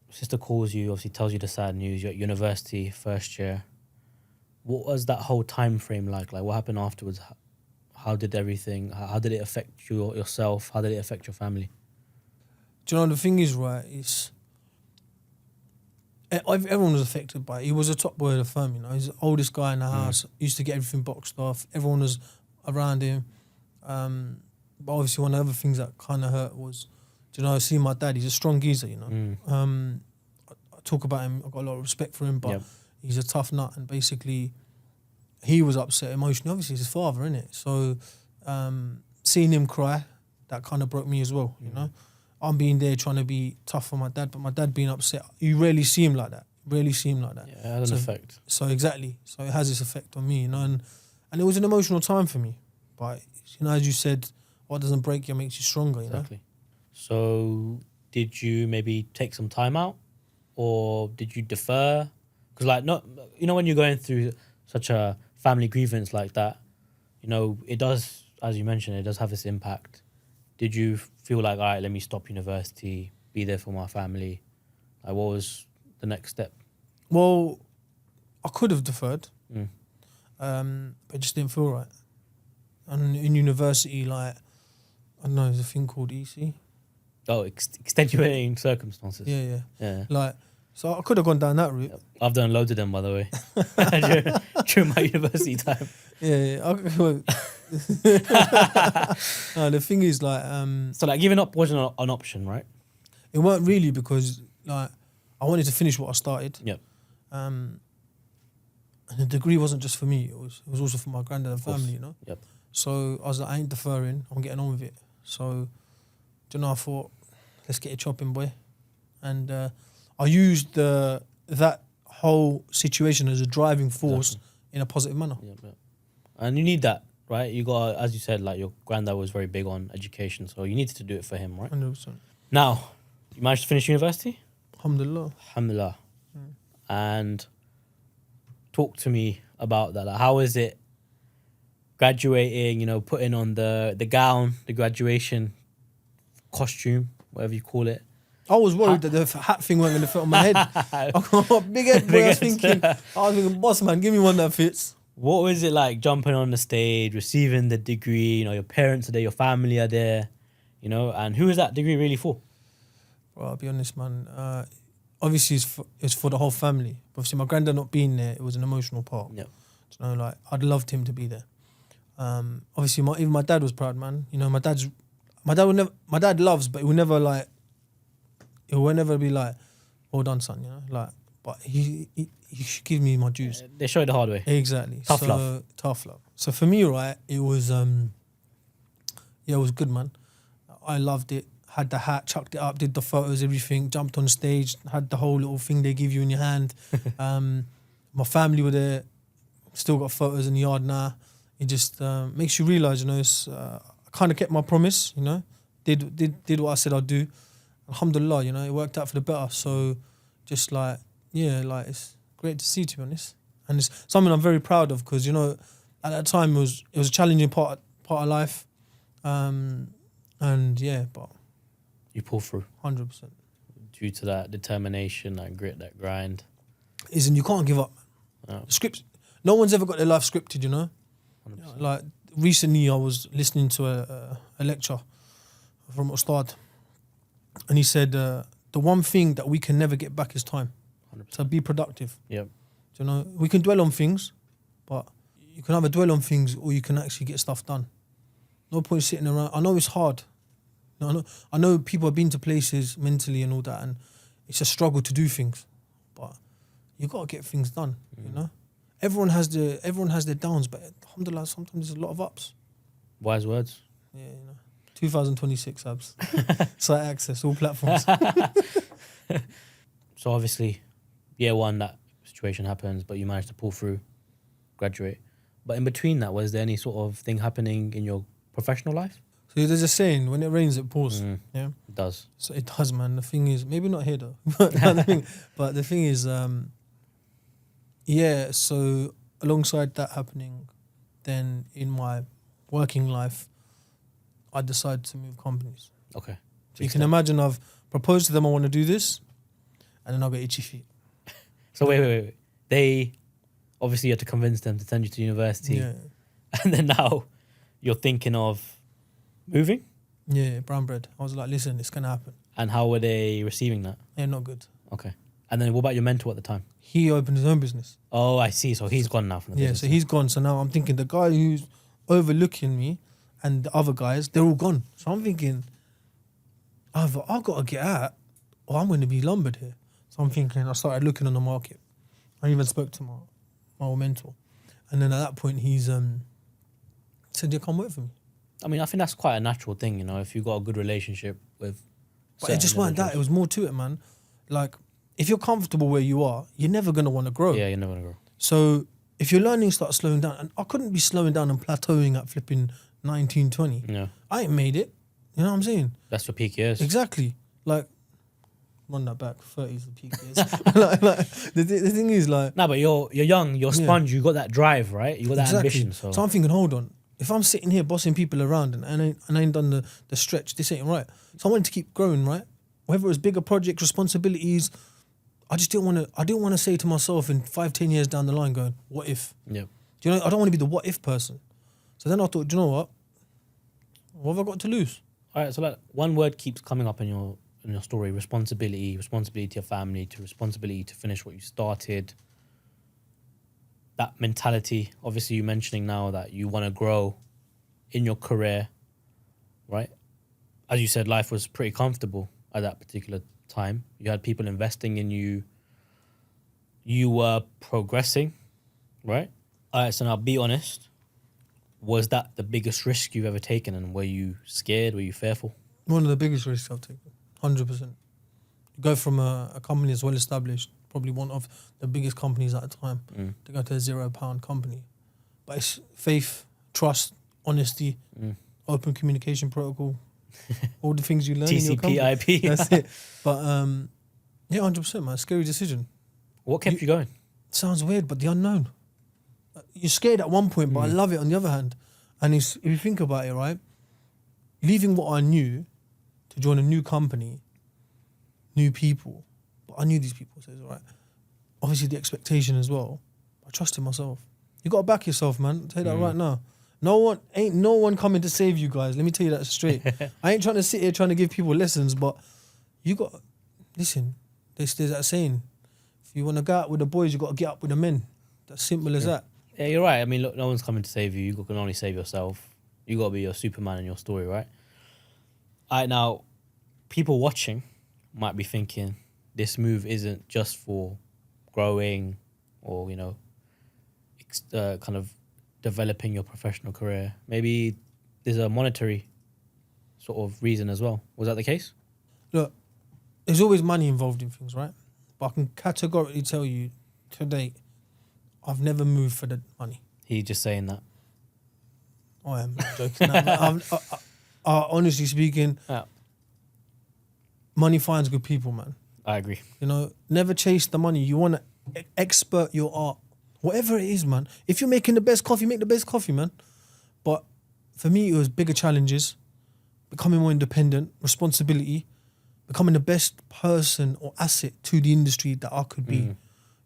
sister calls you, obviously tells you the sad news. You're at university, first year. What was that whole time frame like? Like, what happened afterwards? How did everything, how did it affect you yourself? How did it affect your family? Do you know, the thing is, right, it's... Everyone was affected by it. He was a top boy of the firm, you know. He's the oldest guy in the house. Used to get everything boxed off. Everyone was around him. But obviously one of the other things that kind of hurt was, do you know, seeing my dad. He's a strong geezer, you know. I talk about him. I've got a lot of respect for him, but he's a tough nut. And basically, he was upset emotionally. Obviously, he's his father, innit? So seeing him cry, that kind of broke me as well, you know. I'm being there trying to be tough for my dad, but my dad being upset, you rarely see him like that. Yeah, it has an effect. So exactly. So it has this effect on me, you know, and it was an emotional time for me. But, you know, as you said, what doesn't break you makes you stronger, you know? So did you maybe take some time out, or did you defer? Because, like, not, you know, when you're going through such a family grievance like that, you know, it does, as you mentioned, it does have this impact. Did you feel like, all right, let me stop university, be there for my family? Like, what was the next step? Well, I could have deferred, but it just didn't feel right. And in university, like, I don't know, there's a thing called EC. Oh, extenuating circumstances. Yeah. Like, so I could have gone down that route. I've done loads of them, by the way, during my university time. Yeah. No, the thing is, like... so, like, giving up wasn't an option, right? It weren't really, because, like, I wanted to finish what I started. Yep. And And the degree wasn't just for me, it was also for my granddad and Of course. family, you know. Yep. So I was like, I ain't deferring, I'm getting on with it. So, I thought, let's get it chopping, boy. And I used that whole situation as a driving force in a positive manner. Yep. And you need that, right? You got, as you said, like your granddad was very big on education, so you needed to do it for him, right? 100%. Now, you managed to finish university? Alhamdulillah. Alhamdulillah. And talk to me about that. Like, how is it graduating, putting on the gown, the graduation costume, whatever you call it? I was worried that the hat thing wasn't going to fit on my head. I got big head, boy. I was thinking, boss man, give me one that fits. What was it like jumping on the stage, receiving the degree? Your parents are there, your family are there, and who is that degree really for? Well, I'll be honest, man. Obviously, it's for the whole family. Obviously, my granddad not being there, it was an emotional part. Yep. Like I'd loved him to be there. Obviously, even my dad was proud, man. My dad loves, but he will never be like, well done, son. But he should give me my dues. They show it the hard way. Exactly. Tough love. Tough love. So for me, right, it was it was good, man. I loved it. Had the hat, chucked it up, did the photos, everything, jumped on stage, had the whole little thing they give you in your hand. My family were there, still got photos in the yard now. It just makes you realise, I kind of kept my promise, did what I said I'd do. Alhamdulillah, it worked out for the better. So just it's great to see, to be honest. And it's something I'm very proud of because, at that time it was a challenging part of life. But you pull through 100%. due to that determination, that grit, that grind. And you can't give up. No. The scripts, no one's ever got their life scripted, 100%. Like recently I was listening to a lecture from Ustad, and he said the one thing that we can never get back is time. 100%. So be productive. Yep. We can dwell on things, but you can either dwell on things or you can actually get stuff done. No point sitting around. I know it's hard. I know people have been to places mentally and all that, and it's a struggle to do things, but you got to get things done. Everyone has their downs, but alhamdulillah, sometimes there's a lot of ups. Wise words. Yeah, 2026 abs. Site access, all platforms. So obviously, year one, that situation happens, but you managed to pull through, graduate. But in between that, was there any sort of thing happening in your professional life? So there's a saying, when it rains, it pours. Yeah, it does. So it does, man. The thing is, maybe not here though, but the thing is, so alongside that happening, then in my working life, I decided to move companies. Okay. So you can imagine I've proposed to them I want to do this, and then I'll get itchy feet. So wait. They obviously had to convince them to send you to university. Yeah. And then now you're thinking of moving? Yeah, brown bread. I was like, listen, it's going to happen. And how were they receiving that? Yeah, not good. Okay. And then what about your mentor at the time? He opened his own business. Oh, I see. So he's gone now from the business. So he's gone. So now I'm thinking the guy who's overlooking me and the other guys, they're all gone. So I'm thinking, I've got to get out or I'm going to be lumbered here. So I'm thinking, I started looking on the market. I even spoke to my old mentor. And then at that point, he's said, yeah, come work for me. I mean, I think that's quite a natural thing, if you've got a good relationship with... But it just weren't that. It was more to it, man. Like, if you're comfortable where you are, you're never going to want to grow. Yeah, you're never going to grow. So if your learning starts slowing down, and I couldn't be slowing down and plateauing at flipping 19, 20. Yeah. I ain't made it. You know what I'm saying? That's your peak years. Exactly. Like, run that back. 30 is the peak years. the thing is, like... No, but you're young, you're sponge, you got that drive, right? You got that ambition. So I'm thinking, hold on. If I'm sitting here bossing people around and I ain't done the stretch, this ain't right. So I wanted to keep growing, right? Whether it was bigger projects, responsibilities, I didn't want to say to myself in 5-10 years down the line going, what if? Yeah. Do you know, I don't want to be the what if person. So then I thought, do you know what? What have I got to lose? All right, so like one word keeps coming up in your story: responsibility to your family, responsibility to finish what you started. That mentality. Obviously, you're mentioning now that you want to grow in your career, right? As you said, life was pretty comfortable at that particular time. You had people investing in you. You were progressing, right? All right, so now be honest. Was that the biggest risk you've ever taken, and were you scared? Were you fearful? One of the biggest risks I've taken, 100%. Go from a company that's well established, probably one of the biggest companies at the time, to go to a £0 company. But it's faith, trust, honesty, open communication protocol, all the things you learn in your company. TCP/IP. That's it. But yeah, 100%, man. Scary decision. What kept you going? Sounds weird, but the unknown. You're scared at one point, but I love it on the other hand. And if you think about it, right, leaving what I knew to join a new company, new people, but I knew these people, so it's all right. Obviously the expectation as well. I trusted myself. You got to back yourself, man. I'll tell you that right now. Ain't no one coming to save you guys. Let me tell you that straight. I ain't trying to sit here trying to give people lessons, but you got, listen, there's that saying, if you want to go out with the boys, you got to get up with the men. That's simple as that. Yeah, you're right. I mean, look, no one's coming to save you. You can only save yourself. You got to be your Superman in your story, right? All right, now, people watching might be thinking this move isn't just for growing or, you know, kind of developing your professional career. Maybe there's a monetary sort of reason as well. Was that the case? Look, there's always money involved in things, right? But I can categorically tell you to date, I've never moved for the money. He's just saying that. I am joking. Honestly speaking, money finds good people, man. I agree. You know, never chase the money. You want to expert your art. Whatever it is, man. If you're making the best coffee, make the best coffee, man. But for me, it was bigger challenges, becoming more independent, responsibility, becoming the best person or asset to the industry that I could be.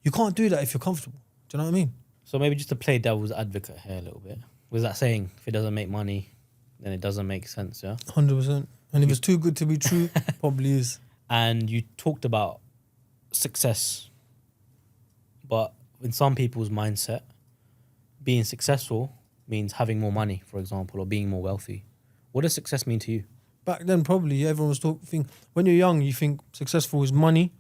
You can't do that if you're comfortable. Do you know what I mean? So maybe just to play devil's advocate here a little bit. Was that saying, if it doesn't make money, then it doesn't make sense, yeah? 100%. And if it's too good to be true, probably is. And you talked about success, but in some people's mindset, being successful means having more money, for example, or being more wealthy. What does success mean to you? Back then, probably everyone was talking. When you're young, you think successful is money,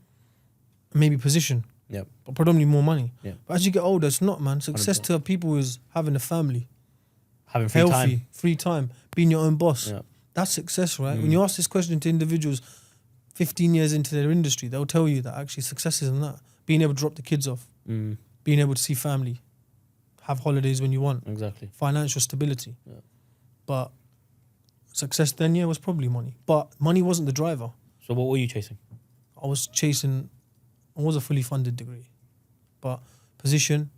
maybe position, Yep. but predominantly more money. Yeah. But as you get older, it's not, man. Success 100%. to people is having a family, Having free healthy, time. free time, being your own boss. Yeah. That's success, right? When you ask this question to individuals 15 years into their industry, they'll tell you that actually success isn't that. Being able to drop the kids off, being able to see family, have holidays when you want, Exactly. financial stability. Yeah. But success then, yeah, was probably money. But money wasn't the driver. So what were you chasing? I was a fully funded degree. But position,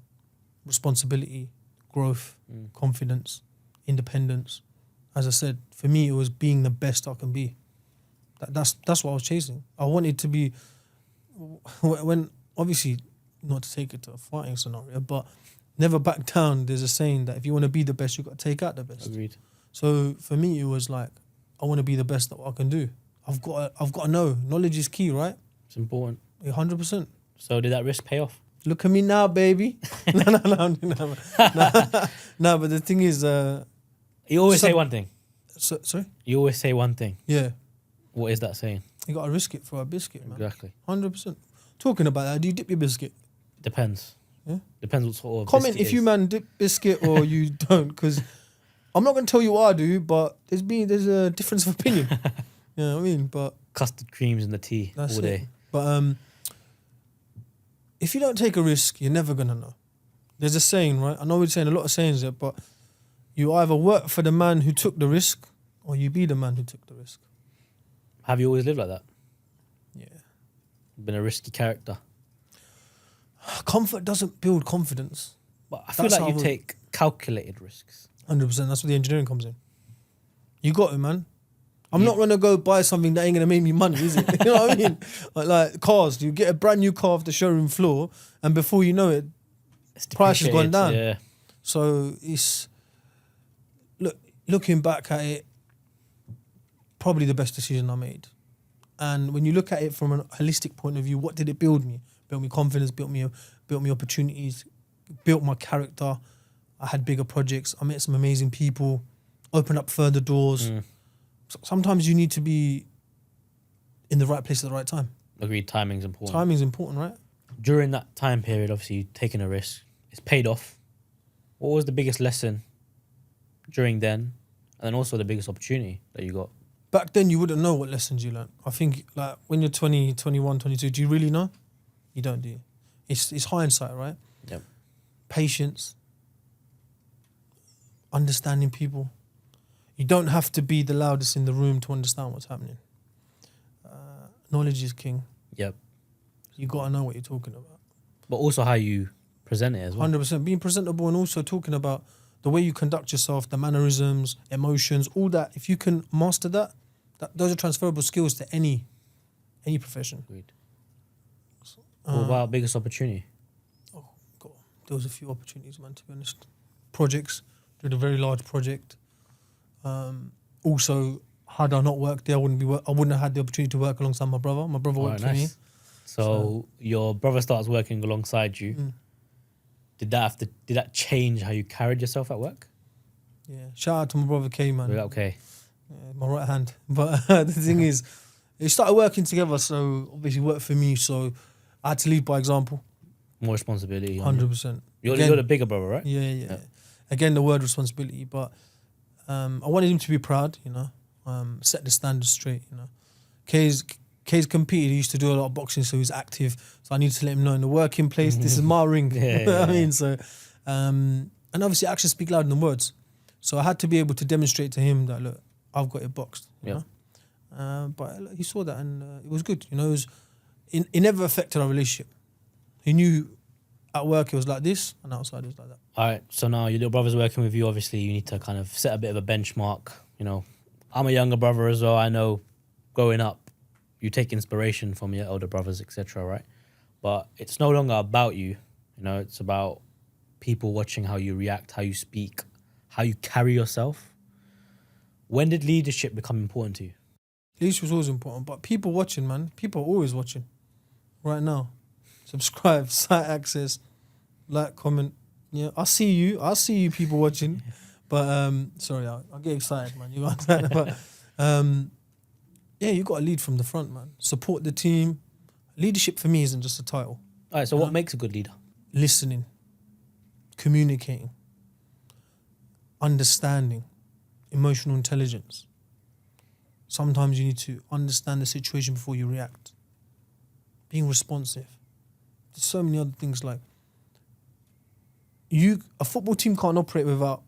responsibility, growth, confidence, independence. As I said, for me, it was being the best I can be. That's what I was chasing. I wanted to be, when obviously, not to take it to a fighting scenario, but never back down. There's a saying that if you want to be the best, you've got to take out the best. Agreed. So for me, it was like, I want to be the best that I can do. I've got to know. Knowledge is key, right? It's important. 100%. So did that risk pay off? Look at me now, baby. No, but the thing is... You always say one thing. sorry? You always say one thing. Yeah. What is that saying? You got to risk it for a biscuit, man. Exactly. 100%. Talking about that, do you dip your biscuit? Depends. Yeah? Depends what sort of Comment biscuit if you, is. man, dip biscuit or you don't, because I'm not going to tell you what I do, but there's a difference of opinion. You know what I mean? But Custard creams in the tea that's all day. it. But if you don't take a risk, you're never going to know. There's a saying, right? I know we're saying a lot of sayings there, but you either work for the man who took the risk or you be the man who took the risk. Have you always lived like that? Yeah. Been a risky character? Comfort doesn't build confidence. But I feel That's like how you I take calculated risks. 100%. That's where the engineering comes in. You got it, man. I'm not going to go buy something that ain't going to make me money, is it? You know what I mean? Like cars. You get a brand new car off the showroom floor and before you know it, It's price has gone depreciated, down. Yeah. So it's... Looking back at it, probably the best decision I made. And when you look at it from a holistic point of view, what did it build me? Built me confidence, built me opportunities, built my character. I had bigger projects. I met some amazing people, opened up further doors. Sometimes you need to be in the right place at the right time. Agreed, timing's important. Timing's important, right? During that time period, obviously, you've taken a risk. it's paid off. What was the biggest lesson during then, and then also the biggest opportunity that you got? Back then, you wouldn't know what lessons you learned. I think, like, when you're 20, 21, 22, do you really know? You don't, do you? It's hindsight, right? Yep. Patience. Understanding people. You don't have to be the loudest in the room to understand what's happening. Knowledge is king. Yep. You got to know what you're talking about. But also how you present it as well. 100%. Being presentable and also talking about the way you conduct yourself, the mannerisms, emotions, all that. If you can master that, those are transferable skills to any profession. Agreed. What about biggest opportunity? Oh, God. There was a few opportunities, man, to be honest. Projects. Did a very large project. Also, had I not worked there, I wouldn't have had the opportunity to work alongside my brother. My brother worked for me. So your brother starts working alongside you. Did that change how you carried yourself at work? Yeah. Shout out to my brother K, man. Okay. Yeah, my right hand. But the thing is, it started working together, so obviously worked for me. So I had to lead by example. More responsibility. 100%. You're the bigger brother, right? Yeah. Again, the word responsibility, but I wanted him to be proud, set the standard straight, K's competed, he used to do a lot of boxing, so he's active. So I needed to let him know in the working place, this is my ring. I mean? So, and obviously actions speak louder than words. So I had to be able to demonstrate to him that, look, I've got it boxed, you know. But he saw that and it was good, it never affected our relationship. He knew at work it was like this and outside it was like that. All right, so now your little brother's working with you. Obviously, you need to kind of set a bit of a benchmark. I'm a younger brother as well. I know growing up, you take inspiration from your elder brothers, etc., right? But it's no longer about you. It's about people watching how you react, how you speak, how you carry yourself. When did leadership become important to you? Leadership was always important, but people watching, man. People are always watching. Right now. Subscribe, site access, like, comment. Yeah, I see you people watching. But sorry, I get excited, man. You understand? But yeah, you got to lead from the front, man. Support the team. Leadership for me isn't just a title. All right, so what makes a good leader? Listening, communicating, understanding, emotional intelligence. Sometimes you need to understand the situation before you react. Being responsive. There's so many other things like a football team can't operate without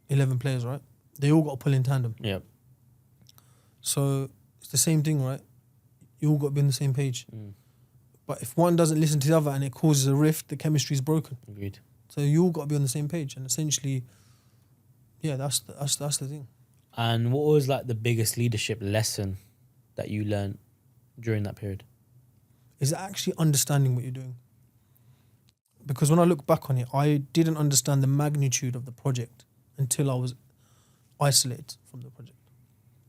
11 players, right? They all got to pull in tandem. Yeah. So it's the same thing, right? You all got to be on the same page. But if one doesn't listen to the other and it causes a rift, the chemistry is broken. Agreed. So you all got to be on the same page, and essentially, yeah, that's the thing. And what was like the biggest leadership lesson that you learned during that period? Is actually understanding what you're doing. Because when I look back on it, I didn't understand the magnitude of the project until I was isolated from the project.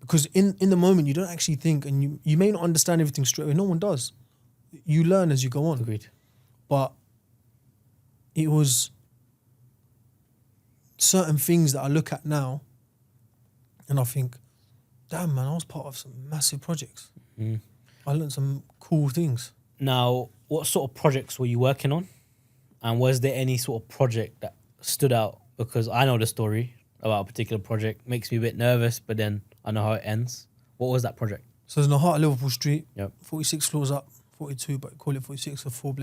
Because in the moment, you don't actually think, and you may not understand everything straight away. No one does. You learn as you go on. Agreed. But it was certain things that I look at now and I think, damn, man, I was part of some massive projects. I learned some cool things. Now, what sort of projects were you working on? And was there any sort of project that stood out? Because I know the story about a particular project. Makes me a bit nervous, but then I know how it ends. What was that project? So it's in the heart of Liverpool Street, Yep. 46 floors up, 42, but call it 46 or four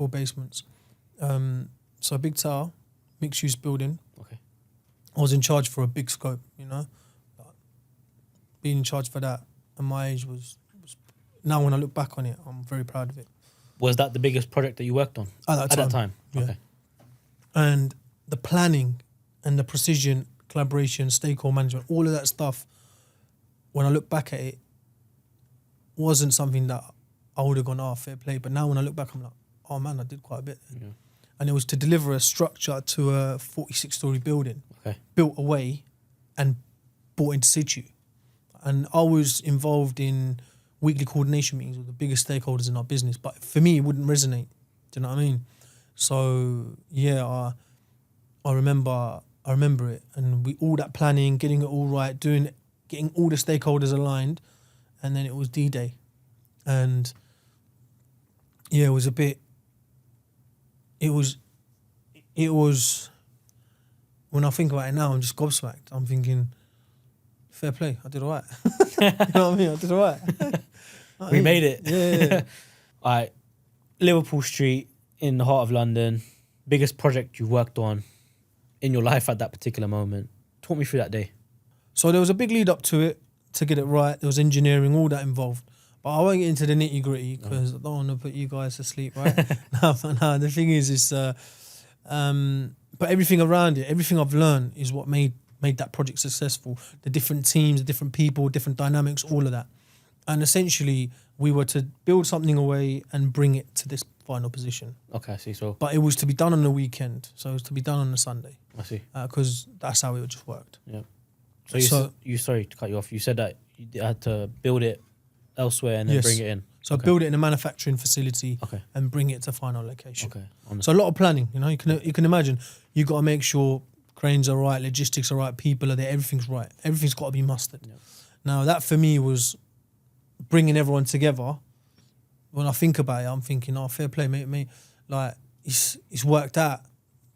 basements. So a big tower, mixed-use building. Okay. I was in charge for a big scope, Being in charge for that at my age was now when I look back on it, I'm very proud of it. Was that the biggest project that you worked on? At that time? Yeah. Okay. And the planning and the precision, collaboration, stakeholder management, all of that stuff, when I look back at it, wasn't something that I would have gone, fair play. But now when I look back, I'm like, oh man, I did quite a bit. Yeah. And it was to deliver a structure to a 46-story building, built away and brought into situ. And I was involved in weekly coordination meetings with the biggest stakeholders in our business. But for me, it wouldn't resonate. Do you know what I mean? So, yeah, I remember it. And all that planning, getting it all right, getting all the stakeholders aligned. And then it was D-Day. And, yeah, it was it was, when I think about it now, I'm just gobsmacked. I'm thinking, fair play, I did all right. You know what I mean? I did all right. We made it. Yeah. All right. Liverpool Street in the heart of London. Biggest project you worked on in your life at that particular moment. Talk me through that day. So there was a big lead up to it to get it right. There was engineering, all that involved. But I won't get into the nitty gritty because I don't want to put you guys to sleep, right? No, the thing is, but everything around it, everything I've learned is what made that project successful. The different teams, the different people, different dynamics, all of that. And essentially, we were to build something away and bring it to this final position. Okay, I see. So But it was to be done on the weekend. So it was to be done on a Sunday. I see. Because that's how it just worked. Yeah. So you sorry to cut you off. You said that you had to build it elsewhere and then Yes. bring it in. So build it in a manufacturing facility Okay. and bring it to final location. Okay. So a lot of planning, you know, you can imagine you got to make sure cranes are right, logistics are right, people are there, everything's right. Everything's got to be mustered. Yeah. Now that for me was bringing everyone together. When I think about it, I'm thinking, oh, fair play, mate. Like it's worked out,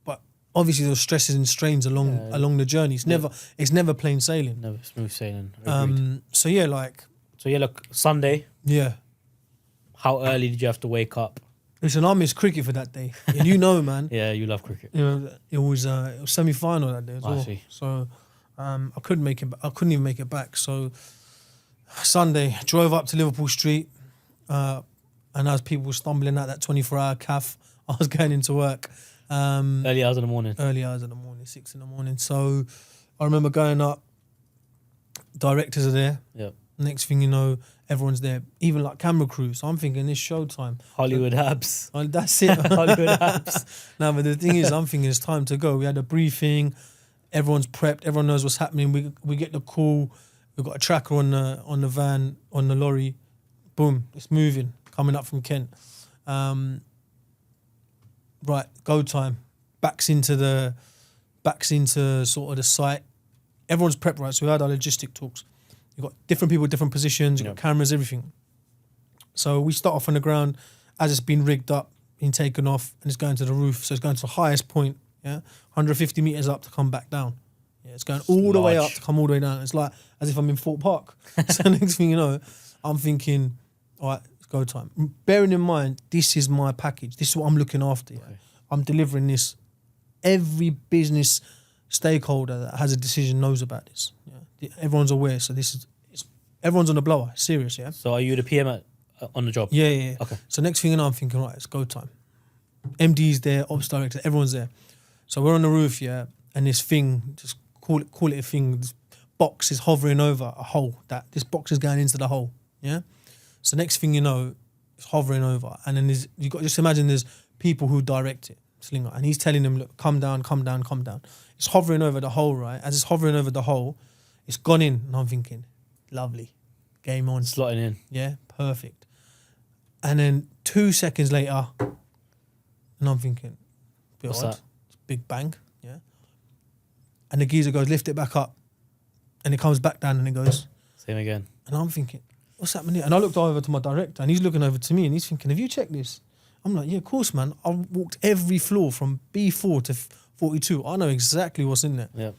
but obviously there were stresses and strains along the journey. It's never plain sailing. Never smooth sailing. Agreed. So yeah, look, Sunday. yeah. How early did you have to wake up? Listen, I missed cricket for that day, and you know, man. Yeah, you love cricket. You know, it was semi-final that day as well. I see. So I couldn't make it. I couldn't even make it back. So Sunday, drove up to Liverpool Street, and as people were stumbling out that 24-hour calf, I was going into work. Early hours in the morning. 6 a.m. So I remember going up. Directors are there. Yep. Next thing you know, everyone's there, even like camera crew. So I'm thinking it's showtime. Hollywood Habs. Oh, that's it. Hollywood Habs. No, but the thing is, I'm thinking it's time to go. We had a briefing. Everyone's prepped. Everyone knows what's happening. We get the call. We've got a tracker on the van, on the lorry. Boom, it's moving, coming up from Kent. Right, go time. Backs into sort of the site. Everyone's prepped, right? So we had our logistic talks. You've got different people, different positions. You've got cameras, everything. So we start off on the ground as it's been rigged up, been taken off, and it's going to the roof. So it's going to the highest point, 150 meters up to come back down. Yeah, it's going all the way up to come all the way down. It's like as if I'm in Fort Park. So next thing you know, I'm thinking, all right, it's go time. Bearing in mind, this is my package. This is what I'm looking after. Yeah? I'm delivering this. Every business stakeholder that has a decision knows about this. Yeah? Everyone's aware. So everyone's on the blower. Serious, yeah? So are you the PM on the job? Yeah. Okay. So next thing you know, I'm thinking, right, it's go time. MD's there, ops director, everyone's there. So we're on the roof, yeah, and this thing, just call it a thing, this box is hovering over a hole. This box is going into the hole, yeah? So next thing you know, it's hovering over. And then you got just imagine there's people who direct it, Slinger, and he's telling them, look, come down. It's hovering over the hole, right? As it's hovering over the hole, it's gone in. And I'm thinking, lovely, game on. Slotting in. Yeah, perfect. And then 2 seconds later, and I'm thinking, bit What's odd. that? It's a big bang, yeah. And the geezer goes, lift it back up. And it comes back down and it goes. Same again. And I'm thinking, what's happening here? And I looked over to my director and he's looking over to me and he's thinking, have you checked this? I'm like, yeah, of course, man. I walked every floor from B4 to 42. I know exactly what's in there. Yeah.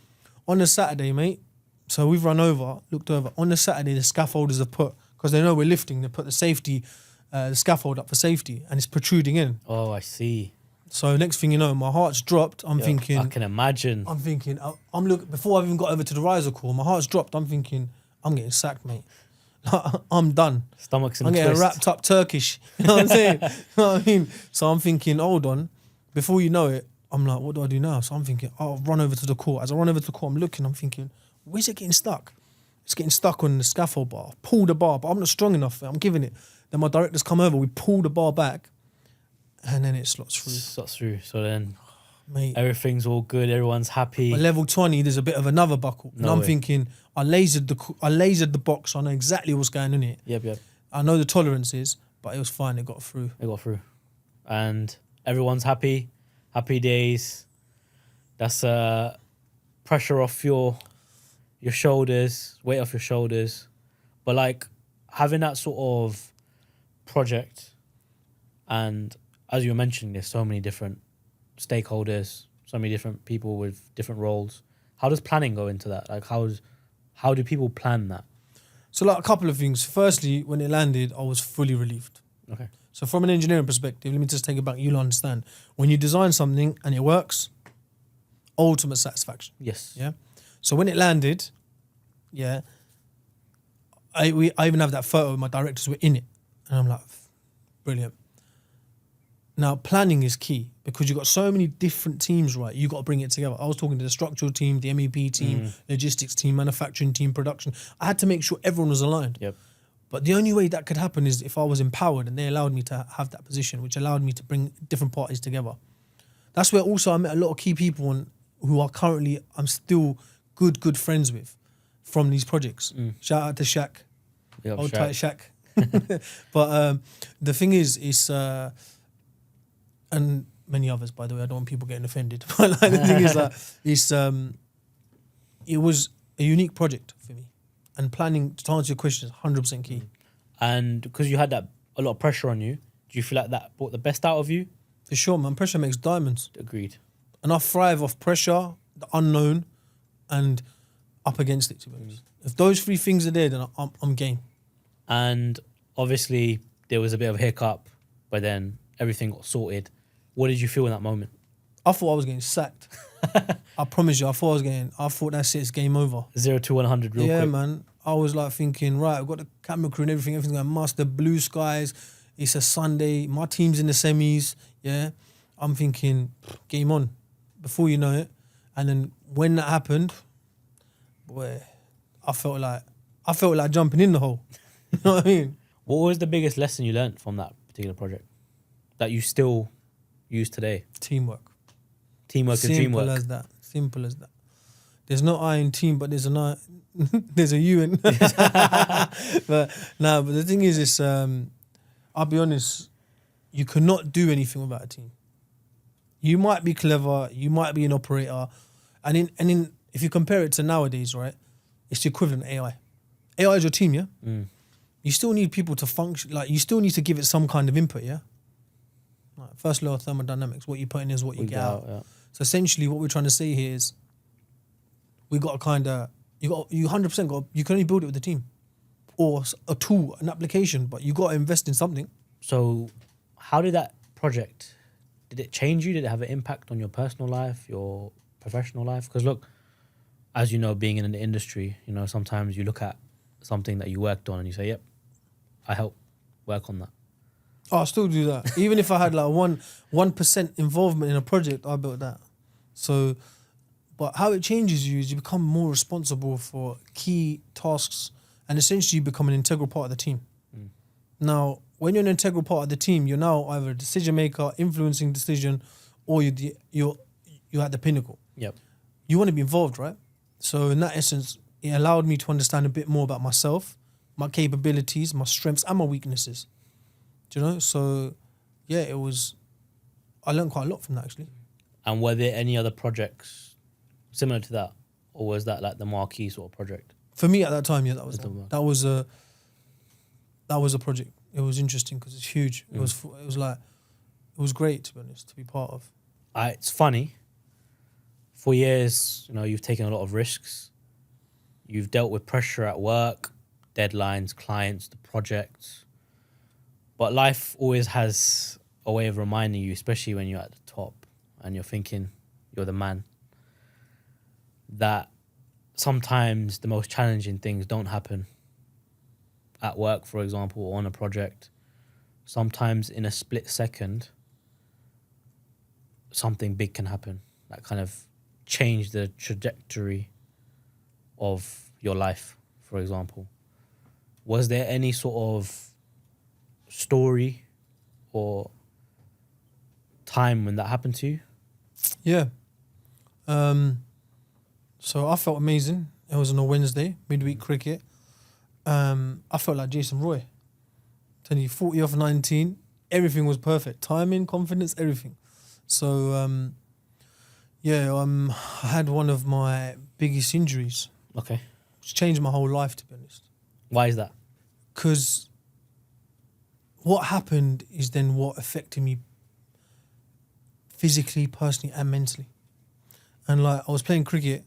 On the Saturday, mate, so we've run over, looked over. On the Saturday, the scaffolders have put, because they know we're lifting, they put the scaffold up for safety and it's protruding in. Oh, I see. So next thing you know, my heart's dropped. I'm thinking, I can imagine. I'm looking, before I've even got over to the riser call, my heart's dropped. I'm thinking, I'm getting sacked, mate. I'm done. Stomachs in I'm a getting twist. wrapped up Turkish. You know what I'm saying? You know what I mean? So I'm thinking, hold on. Before you know it, I'm like, what do I do now? So I'm thinking, I'll run over to the core. As I run over to the core, I'm looking, I'm thinking, where's it getting stuck? It's getting stuck on the scaffold bar. Pull the bar, but I'm not strong enough. I'm giving it. Then my directors come over, we pull the bar back, and then it slots through. Slots through. So then Mate. everything's all good. Everyone's happy. But level 20, there's a bit of another buckle. No and I'm way. thinking, I lasered the box. I know exactly what's going on in it. Yep. I know the tolerances, but it was fine. It got through. It got through. And everyone's happy. Happy days. That's pressure off your shoulders, weight off your shoulders. But like having that sort of project, and as you were mentioning, there's so many different stakeholders, so many different people with different roles. How does planning go into that? Like, how do people plan that? So like a couple of things. Firstly, when it landed, I was fully relieved. Okay. So from an engineering perspective, let me just take it back. You'll understand. When you design something and it works, ultimate satisfaction. Yes. Yeah. So when it landed, yeah, I even have that photo. My directors were in it, and I'm like, brilliant. Now planning is key because you've got so many different teams, right? You got to bring it together. I was talking to the structural team, the MEP team, logistics team, manufacturing team, production. I had to make sure everyone was aligned. Yep. But the only way that could happen is if I was empowered and they allowed me to have that position, which allowed me to bring different parties together. That's where also I met a lot of key people who are currently, I'm still good friends with from these projects. Shout out to Shaq, Yep, old Shaq. tight Shaq. But the thing is, and many others, by the way, I don't want people getting offended. But like, the thing is that it was a unique project for me. And planning, to answer your question, is 100% key. And because you had a lot of pressure on you, do you feel like that brought the best out of you? For sure, man. Pressure makes diamonds. Agreed. And I thrive off pressure, the unknown, and up against it, to be honest. If those three things are there, then I'm game. And obviously there was a bit of a hiccup, but then everything got sorted. What did you feel in that moment? I thought I was getting sacked. I promise you, I thought that's it, it's game over. 0 to 100 real Yeah, quick. man. I was like thinking, right, I've got the camera crew and everything's going master, blue skies. It's a Sunday. My team's in the semis. Yeah. I'm thinking, game on. Before you know it. And then when that happened, boy, I felt like jumping in the hole. You know what I mean? What was the biggest lesson you learned from that particular project that you still use today? Teamwork. Teamwork is Simple dreamwork. as that. Simple as that. There's no I in team, but there's an I. There's a you in. But the thing is, I'll be honest, you cannot do anything without a team. You might be clever, you might be an operator, and if you compare it to nowadays, right, it's the equivalent of AI. AI is your team, yeah? You still need people to function, like you still need to give it some kind of input, yeah? Like, first law of thermodynamics, what you put in is what you get out. Yeah. So essentially what we're trying to say here is we got to kind of, you 100% got, you can only build it with a team or a tool, an application, but you got to invest in something. So how did that project, did it change you? Did it have an impact on your personal life, your professional life? Because look, as you know, being in the industry, you know, sometimes you look at something that you worked on and you say, yep, I helped work on that. Oh, I still do that. Even if I had like 1% involvement in a project, I built that. So, but how it changes you is you become more responsible for key tasks and essentially you become an integral part of the team. Now, when you're an integral part of the team, you're now either a decision maker, influencing decision, or you're at the pinnacle. Yep. You want to be involved, right? So in that essence, it allowed me to understand a bit more about myself, my capabilities, my strengths and my weaknesses. Do you know? So, yeah, I learned quite a lot from that, actually. And were there any other projects similar to that? Or was that like the marquee sort of project? For me at that time, yeah, that was That's a project. It was interesting because it's huge. It was great, to be honest, to be part of. It's funny. For years, you know, you've taken a lot of risks. You've dealt with pressure at work, deadlines, clients, the projects. But life always has a way of reminding you, especially when you're at the top and you're thinking you're the man, that sometimes the most challenging things don't happen at work, for example, or on a project. Sometimes in a split second, something big can happen that kind of change the trajectory of your life, for example. Was there any sort of story or time when that happened to you? Yeah. So I felt amazing. It was on a Wednesday, midweek cricket. I felt like Jason Roy. 40 off 19. Everything was perfect. Timing, confidence, everything. So, I had one of my biggest injuries, Okay. which changed my whole life, to be honest. Why is that? Because what happened is then what affected me physically, personally, and mentally. And like I was playing cricket,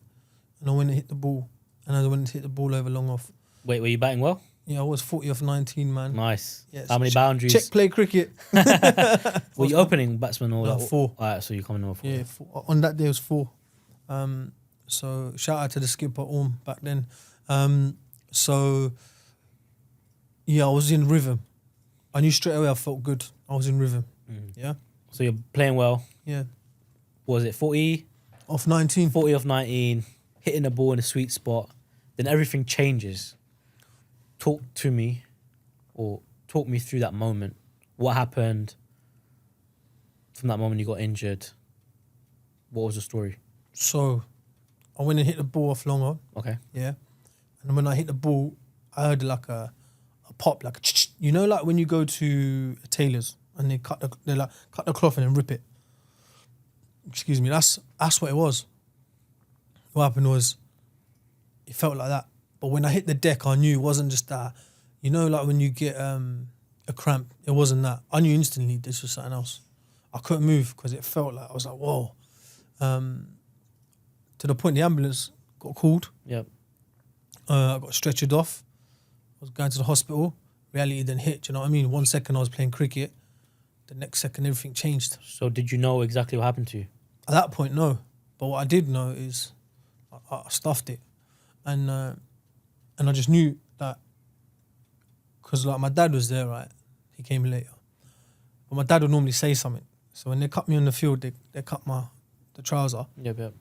and I went and hit the ball, and I went and hit the ball over long off. Wait, were you batting well? Yeah, I was 40 off 19, man. Nice. Yes. How many boundaries? Check play cricket. Were you opening batsman or No, like, 4. All right, so you're coming on 4. Yeah, on that day it was 4. So shout out to the skipper Orm back then. So yeah, I was in rhythm. I knew straight away I felt good. I was in rhythm. Yeah. So you're playing well. Yeah. What was it 40? Off 19. 40 off 19, hitting the ball in a sweet spot. Then everything changes. Talk to me, or talk me through that moment. What happened from that moment you got injured? What was the story? So I went and hit the ball off long on. Okay. Yeah. And when I hit the ball, I heard like a pop, like you know, like when you go to a tailor's and they cut the cloth and then rip it. Excuse me. That's what it was. What happened was, it felt like that. But when I hit the deck, I knew it wasn't just that. You know, like when you get a cramp, it wasn't that. I knew instantly this was something else. I couldn't move because it felt like, I was like, whoa. To the point the ambulance got called. Yep. I got stretchered off. I was going to the hospital. Reality then hit, you know what I mean? 1 second I was playing cricket. The next second everything changed. So did you know exactly what happened to you? At that point, no. But what I did know is I stuffed it. And I just knew that, because like my dad was there, right? He came later. But my dad would normally say something. So when they cut me on the field, they cut the trouser. Yep.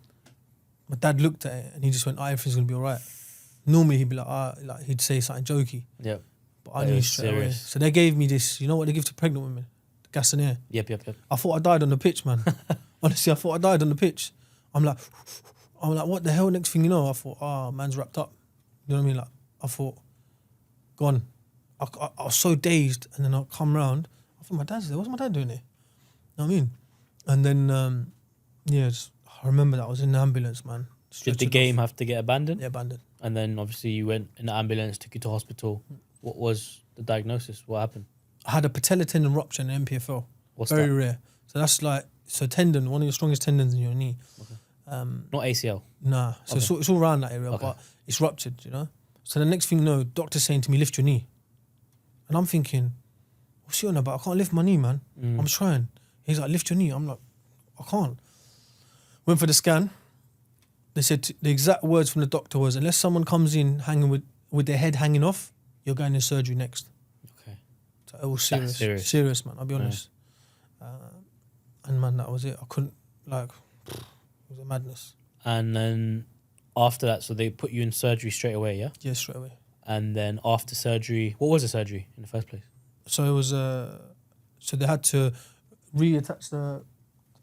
My dad looked at it and he just went, everything's going to be all right. Normally he'd be like he'd say something jokey. Yep. But I knew straight away. So they gave me this, you know what they give to pregnant women? The gas and air. Yep. I thought I died on the pitch, man. Honestly, I thought I died on the pitch. I'm like, what the hell? Next thing you know, I thought, man's wrapped up. You know what I mean? Like, I thought, gone. I was so dazed, and then I come round. I thought, my dad's there. What's my dad doing here? You know what I mean? And then, I remember that I was in the ambulance, man. Did the game have to get abandoned? Yeah, abandoned. And then obviously you went in the ambulance, took you to hospital. What was the diagnosis? What happened? I had a patella tendon rupture and MPFL. What's Very that? rare. So that's like, tendon, one of your strongest tendons in your knee. Okay. Not ACL? Nah. So Okay. it's all around that area, Okay. but it's ruptured, you know? So the next thing you know, doctor's saying to me, lift your knee. And I'm thinking, what's he on about? I can't lift my knee, man. I'm trying. He's like, lift your knee. I'm like, I can't. Went for the scan. They said the exact words from the doctor was, unless someone comes in hanging with their head hanging off, you're going in surgery next. Okay. So it was serious. serious. Serious, man. I'll be honest. And man, that was it. I couldn't, it was a madness. And then after that, so they put you in surgery straight away, yeah? Yeah, straight away. And then after surgery, what was the surgery in the first place? So it was, so they had to reattach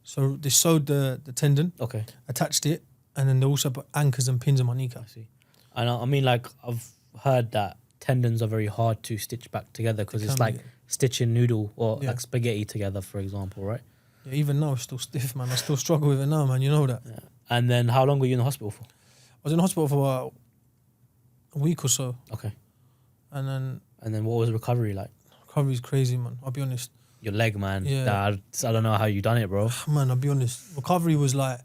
so they sewed the tendon, Okay, attached it, and then they also put anchors and pins in my kneecap. I see. And I mean, like, I've heard that tendons are very hard to stitch back together because it's can like be. stitching noodle or Yeah. like spaghetti together, for example, right? Yeah, even now it's still stiff, man. I still struggle with it now, man. You know that. Yeah. And then how long were you in the hospital for? I was in hospital for about a week or so, Okay. and then what was recovery like? recovery's crazy, man. I'll be honest. Your leg, man. Yeah. I don't know how you done it, bro. Man, I'll be honest. Recovery was like,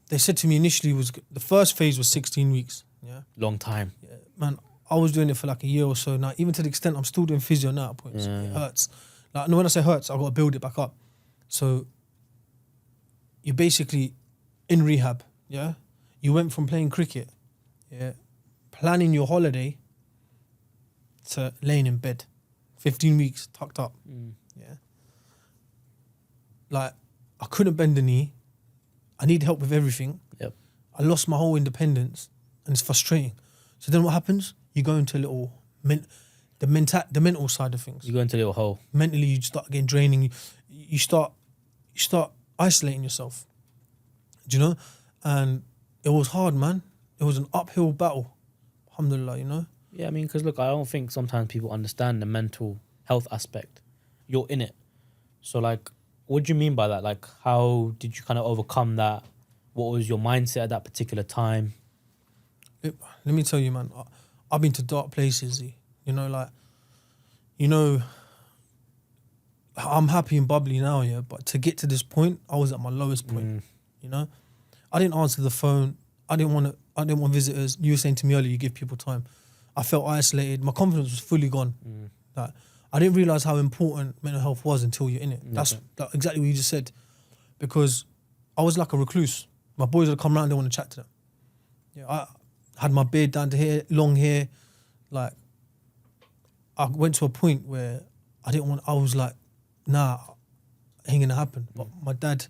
they said to me initially the first phase was 16 weeks. Yeah. Long time. Yeah. Man, I was doing it for like a year or so now, even to the extent I'm still doing physio now at points. Yeah. It hurts. Like, no, when I say hurts, I've got to build it back up. So you're basically in rehab, yeah? You went from playing cricket, yeah, planning your holiday to laying in bed. 15 weeks tucked up, yeah? Like, I couldn't bend the knee. I need help with everything. Yep. I lost my whole independence, and it's frustrating. So then what happens? You go into a little the mental side of things. You go into a little hole. Mentally, you start getting draining. You start isolating yourself. Do you know? And it was hard, man. It was an uphill battle. Alhamdulillah, you know. Yeah, I mean, because look, I don't think sometimes people understand the mental health aspect. You're in it. So, like, what do you mean by that? Like, how did you kind of overcome that? What was your mindset at that particular time? Let me tell you, man. I've been to dark places. You know, like, you know, I'm happy and bubbly now, yeah. But to get to this point, I was at my lowest point. You know, I didn't answer the phone. I didn't want visitors. You were saying to me earlier, you give people time. I felt isolated. My confidence was fully gone. Like, I didn't realize how important mental health was until you're in it. That's like, exactly what you just said. Because I was like a recluse. My boys would come around, they want to chat to them. Yeah, I had my beard down to here, long hair. Like, I went to a point where I was like, nah, ain't gonna happen. But my dad,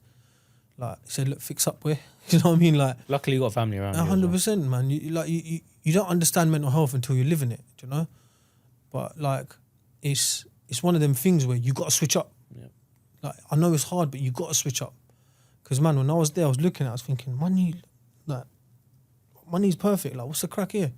like, he said, look, fix up where. You know what I mean? Like, Luckily, you got family around. 100%, man. You don't understand mental health until you live in it, do you know? But like, it's one of them things where you got to switch up. Yeah. Like, I know it's hard, but you got to switch up. Because man, when I was there, I was looking at it, I was thinking, money's perfect. Like, what's the crack here?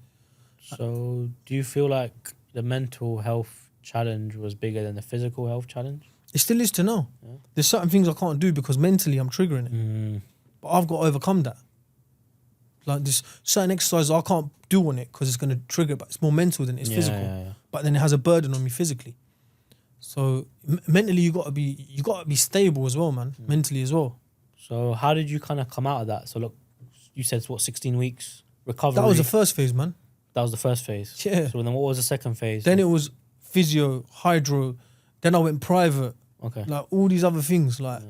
So, do you feel like the mental health challenge was bigger than the physical health challenge? It still is to know. Yeah. There's certain things I can't do because mentally I'm triggering it. But I've got to overcome that. Like, there's certain exercises I can't do on it because it's going to trigger, but it's more mental than it's physical. Yeah. But then it has a burden on me physically. So mentally, you got to be stable as well, man. Mentally as well. So how did you kind of come out of that? So look, you said what, 16 weeks recovery. That was the first phase, man. That was the first phase. Yeah. So then what was the second phase? Then it was physio, hydro. Then I went private. Okay. Like, all these other things. Like,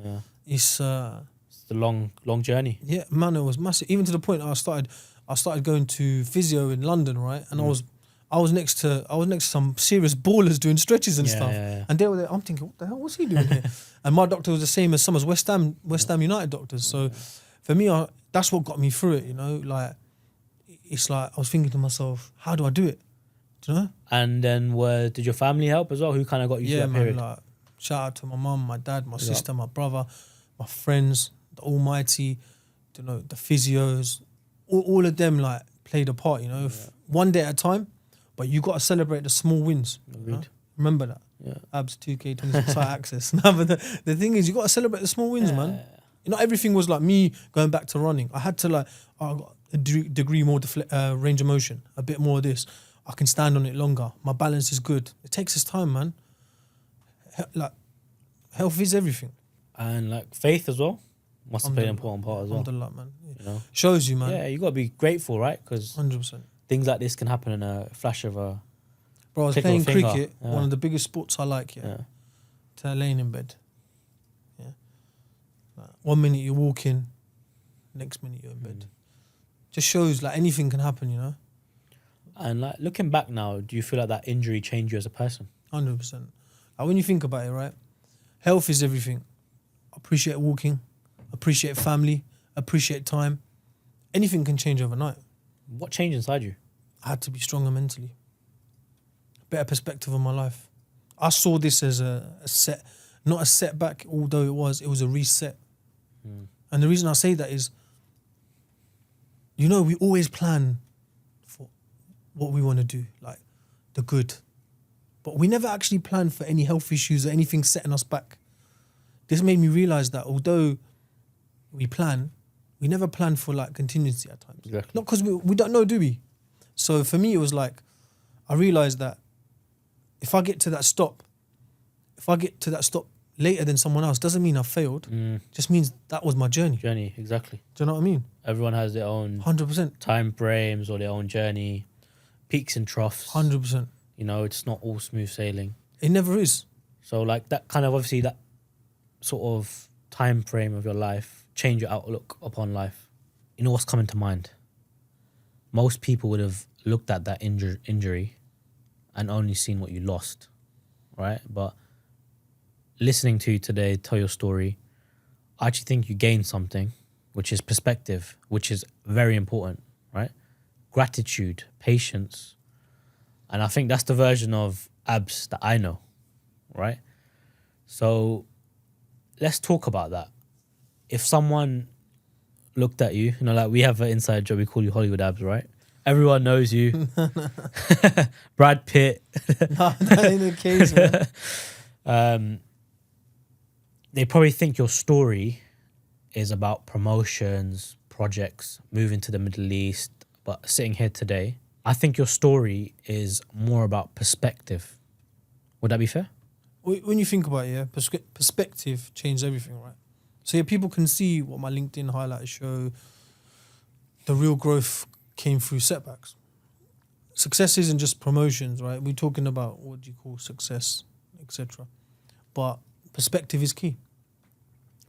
It's the long journey. Yeah, man, it was massive. Even to the point I started going to physio in London, right? And I was next to some serious ballers doing stretches and stuff. Yeah. And they were there. I'm thinking, what the hell? What's he doing here? And my doctor was the same as some as West Ham United doctors. So for me, that's what got me through it. You know, like, it's like I was thinking to myself, how do I do it? Do you know? And then did your family help as well? Who kind of got you through that period? Like, shout out to my mum, my dad, my sister, my brother, my friends, the almighty, you know, the physios, all of them like played a part, you know, one day at a time, but you got to celebrate the small wins. You know? Remember that. Yeah. Abs 2K 26 high access. No, but the thing is, you got to celebrate the small wins, man. Not everything was like me going back to running. I had to I got a degree more range of motion, a bit more of this. I can stand on it longer. My balance is good. It takes its time, man. Like, health is everything. And like faith as well must have played an important part as well. Alhamdulillah, man. You know, shows you, man. Yeah, you got to be grateful, right? Because 100%. things like this can happen in a flash of a. Bro, I was click of a playing finger. cricket, one of the biggest sports I like. To laying in bed. Yeah. Like, 1 minute you're walking, next minute you're in bed. Just shows like anything can happen, you know. And like looking back now, do you feel like that injury changed you as a person? 100%. Like, when you think about it, right? Health is everything. Appreciate walking, appreciate family, appreciate time. Anything can change overnight. What changed inside you? I had to be stronger mentally. Better perspective on my life. I saw this as not a setback, although it was a reset. And the reason I say that is, you know, we always plan for what we want to do, like the good. But we never actually plan for any health issues or anything setting us back. This made me realise that although we plan, we never plan for like contingency at times. Exactly. Not because we don't know, do we? So for me, it was like, I realised that if I get to that stop later than someone else, doesn't mean I failed. Just means that was my journey. Exactly. Do you know what I mean? Everyone has their own 100%. time frames or their own journey, peaks and troughs. 100%. You know, it's not all smooth sailing. It never is. So like that kind of obviously that sort of time frame of your life change your outlook upon life. You know what's coming to mind? Most people would have looked at that injury and only seen what you lost, right? But listening to you today, tell your story, I actually think you gained something, which is perspective, which is very important, right? Gratitude, patience. And I think that's the version of Abs that I know, right? So let's talk about that. If someone looked at you, you know, like we have an inside job, we call you Hollywood Abs, right? Everyone knows you. Brad Pitt. No, that ain't the case, man. They probably think your story is about promotions, projects, moving to the Middle East. But sitting here today, I think your story is more about perspective. Would that be fair? When you think about it, perspective changes everything, right? So yeah, people can see what my LinkedIn highlights show, the real growth came through setbacks. Success isn't just promotions, right? We're talking about what do you call success, etc. But perspective is key.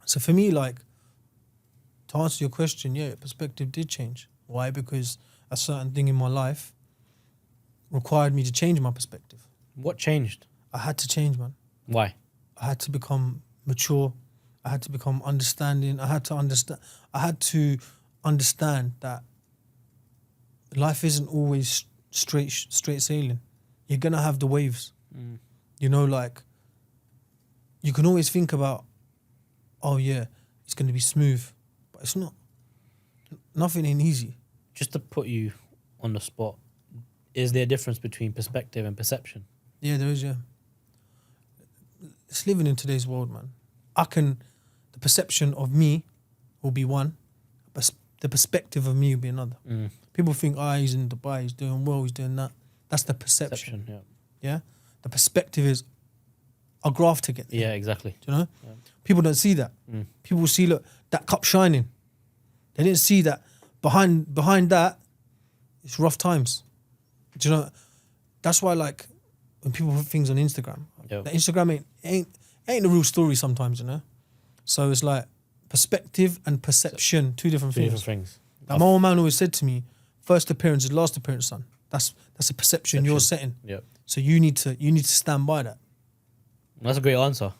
So for me, like, to answer your question, yeah, perspective did change. Why? Because a certain thing in my life required me to change my perspective. What changed? I had to change, man. Why? I had to become mature. I had to become understanding. I had to understand that life isn't always straight sailing. You're gonna have the waves. You know, like, you can always think about, oh yeah, it's gonna be smooth, but it's not. Nothing ain't easy. Just to put you on the spot, is there a difference between perspective and perception? Yeah, there is. Yeah, it's living in today's world, man. The perception of me will be one, but the perspective of me will be another. People think, he's in Dubai, he's doing well, he's doing that. That's the perception. Yeah. The perspective is, I'll graft to get there. Yeah, exactly. Do you know? Yeah. People don't see that. People see, look, that cup shining. They didn't see that behind that, it's rough times. Do you know? That's why, like, when people put things on Instagram, the Instagram ain't the real story sometimes, you know? So it's like perspective and perception, two different things. Like my old man always said to me, first appearance is last appearance, son. That's a perception you're setting. Yeah. So you need to stand by that. That's a great answer.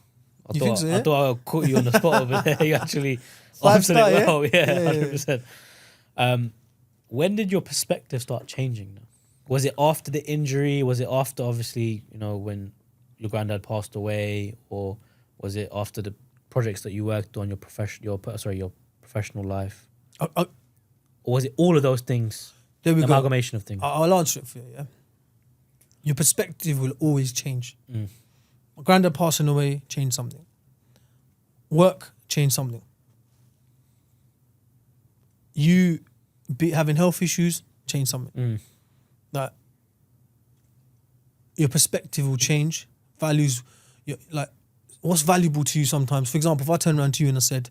I think so, yeah? I thought I caught you on the spot over there. You actually Five-star, answered it well. yeah? 100%. When did your perspective start changing? Was it after the injury? Was it after, obviously, you know, when your granddad passed away, or was it after the projects that you worked on, your professional life? Or was it all of those things? There we amalgamation of things. I'll answer it for you. Yeah, your perspective will always change. My granddad passing away changed something. Work changed something. You having health issues changed something. Like, your perspective will change. Values, like, what's valuable to you sometimes. For example, if I turn around to you and I said,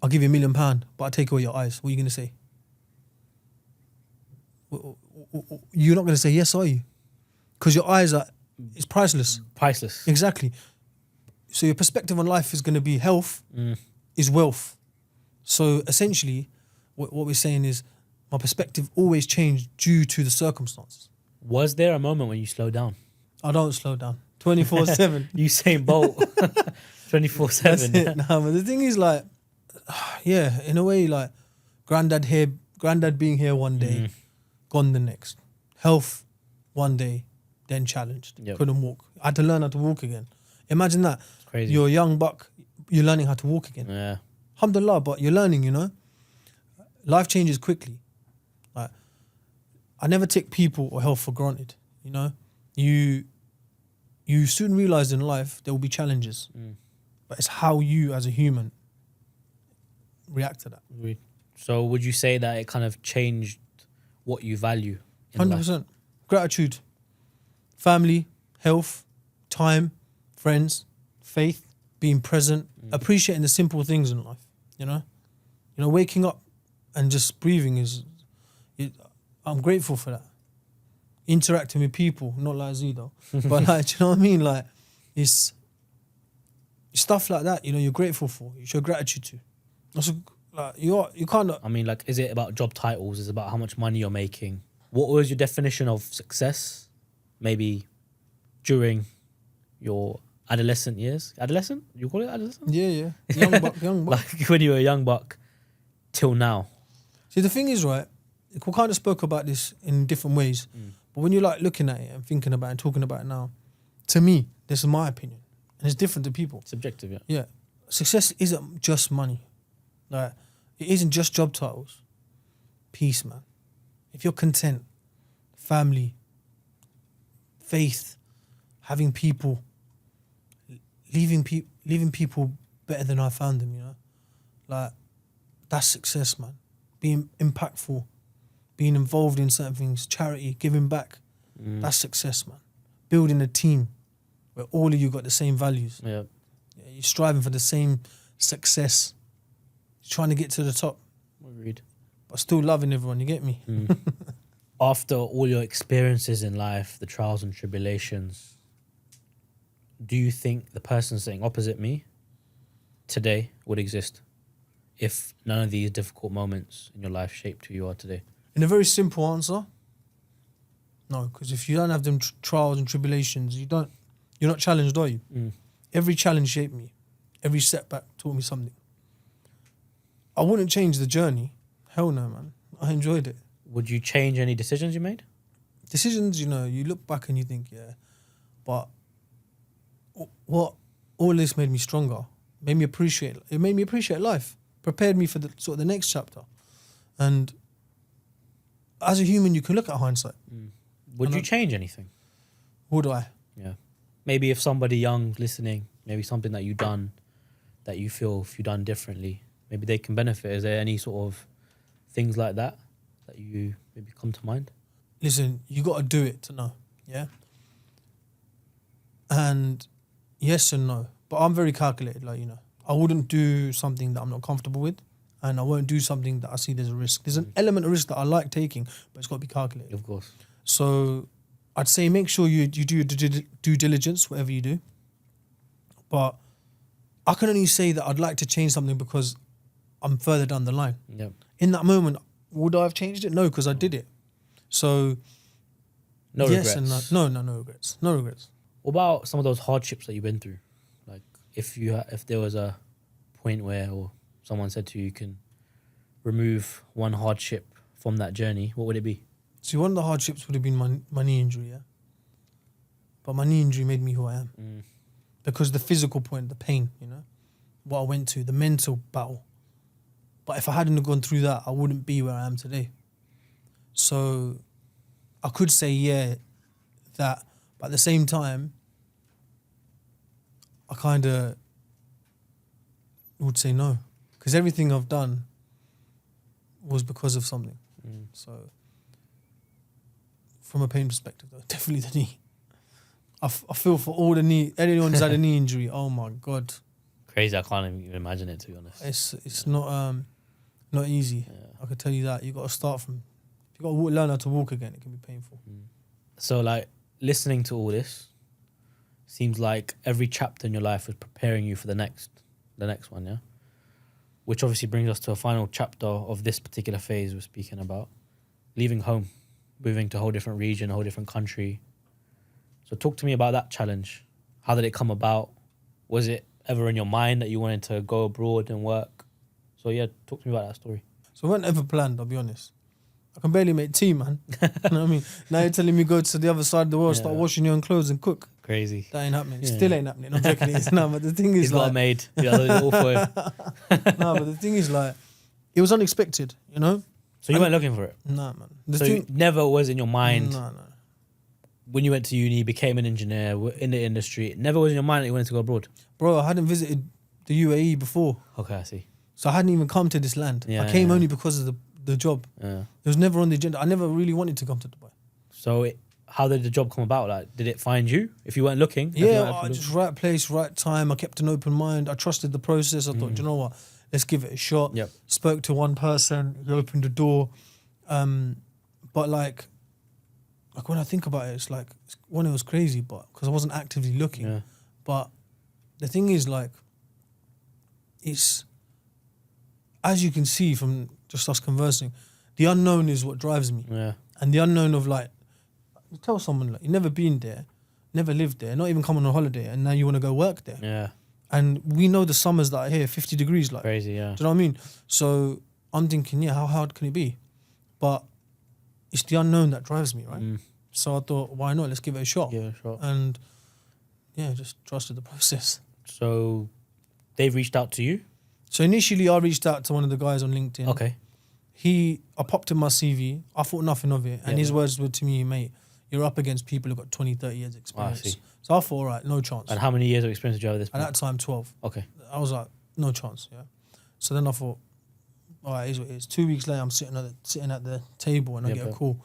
I'll give you £1 million, but I take away your eyes, what are you going to say? You're not going to say yes, are you? Because your eyes it's priceless. Priceless. Exactly. So your perspective on life is going to be health is wealth. So essentially, what we're saying is, my perspective always changed due to the circumstances. Was there a moment when you slowed down? I don't slow down. 24/7. Usain Bolt. 24/7. No, but the thing is, like, yeah, in a way, like, granddad being here one day, gone the next. Health one day, then challenged. Couldn't walk. I had to learn how to walk again. Imagine that. It's crazy. You're a young buck, you're learning how to walk again. Yeah. Alhamdulillah, but you're learning, you know. Life changes quickly. Like, I never take people or health for granted, you know. You soon realize in life there will be challenges, but it's how you as a human react to that. So would you say that it kind of changed what you value in 100%. life? Gratitude, family, health, time, friends, faith, being present, appreciating the simple things in life, you know. Waking up and just breathing I'm grateful for that. Interacting with people, not like Z though, but, like, do you know what I mean? Like, it's stuff like that, you're grateful for. You show gratitude to. Also, like, you kind of. I mean, like, is it about job titles? Is it about how much money you're making? What was your definition of success? Maybe during your adolescent years. Adolescent? You call it adolescent? Yeah. Young buck. Like, when you were a young buck till now. See, the thing is, right, we kind of spoke about this in different ways, but when you're, like, looking at it and thinking about it and talking about it now, to me, this is my opinion, and it's different to people. Subjective, yeah. Yeah. Success isn't just money. Like, it isn't just job titles. Peace, man. If you're content, family, faith, having people, leaving people better than I found them, you know? Like, that's success, man. Being impactful, being involved in certain things, charity, giving back, that's success, man. Building a team where all of you got the same values. Yeah. You're striving for the same success. You're trying to get to the top. Agreed. but still loving everyone. You get me? After all your experiences in life, the trials and tribulations, do you think the person sitting opposite me today would exist if none of these difficult moments in your life shaped who you are today? In a very simple answer, no, because if you don't have them trials and tribulations, you're not challenged, are you? Every challenge shaped me. Every setback taught me something. I wouldn't change the journey. Hell no, man. I enjoyed it. Would you change any decisions you made? Decisions, you look back and you think, yeah, but what all this made me stronger. It made me appreciate life. Prepared me for the next chapter. And as a human, you can look at hindsight. Would you change anything? Would I? Yeah. Maybe if somebody young listening, maybe something that you've done that you feel if you've done differently, maybe they can benefit. Is there any sort of things like that you maybe come to mind? Listen, you got to do it to know, yeah? And yes and no. But I'm very calculated, I wouldn't do something that I'm not comfortable with, and I won't do something that I see there's a risk. There's an element of risk that I like taking, but it's got to be calculated. Of course. So I'd say make sure you do your due diligence, whatever you do. But I can only say that I'd like to change something because I'm further down the line. Yep. In that moment, would I have changed it? No, because I did it. So no yes regrets. and no regrets. No regrets. What about some of those hardships that you've been through? Like if there was a point where or someone said to you, you can remove one hardship from that journey, what would it be? See, one of the hardships would have been my knee injury, yeah? But my knee injury made me who I am. Because the physical point, the pain, what I went to, the mental battle. But if I hadn't gone through that, I wouldn't be where I am today. So I could say, yeah, that. But at the same time, I kind of would say no. Because everything I've done was because of something. So from a pain perspective, though, definitely the knee. I feel for all anyone who's had a knee injury, oh my God. Crazy, I can't even imagine it, to be honest. It's not easy. Yeah. I can tell you that. You've got to start from, if you've got to learn how to walk again, it can be painful. So listening to all this, seems like every chapter in your life was preparing you for the next one, yeah? Which obviously brings us to a final chapter of this particular phase we're speaking about. Leaving home, moving to a whole different region, a whole different country. So talk to me about that challenge. How did it come about? Was it ever in your mind that you wanted to go abroad and work? So yeah, talk to me about that story. So it wasn't ever planned, I'll be honest. I can barely make tea, man. You know what I mean? Now you're telling me go to the other side of the world, start washing your own clothes and cook. Crazy. That ain't happening. Still ain't happening. I'm joking. It is. No, but the thing is, he's got a maid. Yeah, all for him. No, but the thing is, it was unexpected, So you weren't looking for it? Nah, man. It never was in your mind? No. When you went to uni, became an engineer in the industry, it never was in your mind that you wanted to go abroad? Bro, I hadn't visited the UAE before. Okay, I see. So I hadn't even come to this land. Yeah, I came only because of the job. Yeah. It was never on the agenda. I never really wanted to come to Dubai. So how did the job come about? Did it find you? If you weren't looking? Yeah, just right place, right time. I kept an open mind. I trusted the process. I thought, you know what? Let's give it a shot. Yep. Spoke to one person. He opened the door. But when I think about it, it's it was crazy, but because I wasn't actively looking. Yeah. But the thing is, it's, as you can see from just us conversing, the unknown is what drives me. Yeah. And the unknown of you tell someone you've never been there, never lived there, not even come on a holiday, and now you want to go work there. Yeah. And we know the summers that are here, 50 degrees. Crazy, yeah. Do you know what I mean? So I'm thinking, how hard can it be? But it's the unknown that drives me, right? So I thought, why not? Let's give it a shot. Give it a shot. And just trusted the process. So they've reached out to you? So initially I reached out to one of the guys on LinkedIn. Okay. I popped in my CV. I thought nothing of it. And his words were to me, mate, you're up against people who've got 20, 30 years experience. I see. So I thought, all right, no chance. And how many years of experience did you have at this At point? that time, 12. Okay. I was like, no chance, yeah. So then I thought, all right, it is what it is. 2 weeks later, I'm sitting at the table and I get a call.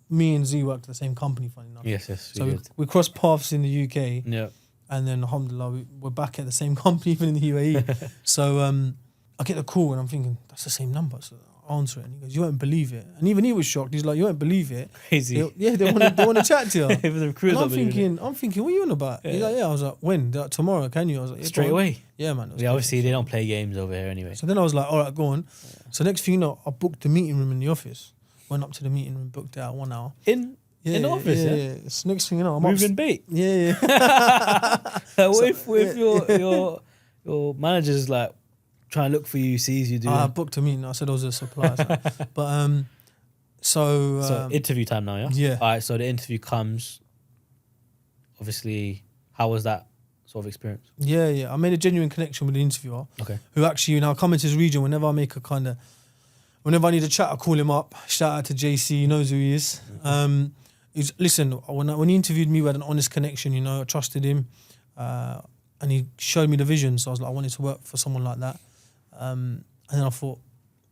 Me and Z worked at the same company, funny enough. Yes. So we crossed paths in the UK. Yeah. And then, alhamdulillah, we're back at the same company, even in the UAE. So I get the call and I'm thinking, that's the same number. So answer it. And he goes, you won't believe it. And even he was shocked. He's like, you won't believe it. Crazy. They want to chat to you. If the recruiters And not believing it. I'm thinking, what are you on about? He's like, yeah. I was like, when? They're like, tomorrow, can you? I was like, yeah, Straight go on. away. Yeah, man. It was Yeah, crazy. obviously they don't play games over here anyway. So then I was like, all right, go on. So next thing you know, I booked the meeting room in the office. Went up to the meeting room, booked it out 1 hour. In the office, yeah? So next thing you know, I'm Moving bait. Yeah. What if your manager's like trying to look for you, sees you doing? I booked a meeting. I said I was a supplier. But So interview time now, yeah? Yeah. All right, so the interview comes. Obviously, how was that sort of experience? yeah. I made a genuine connection with the interviewer. Okay. Who actually now come into his region whenever I make a kind of, whenever I need a chat, I call him up. Shout out to JC, he knows who he is. Listen, when he interviewed me, we had an honest connection, you know, I trusted him. And he showed me the vision, so I was like, I wanted to work for someone like that. And then I thought,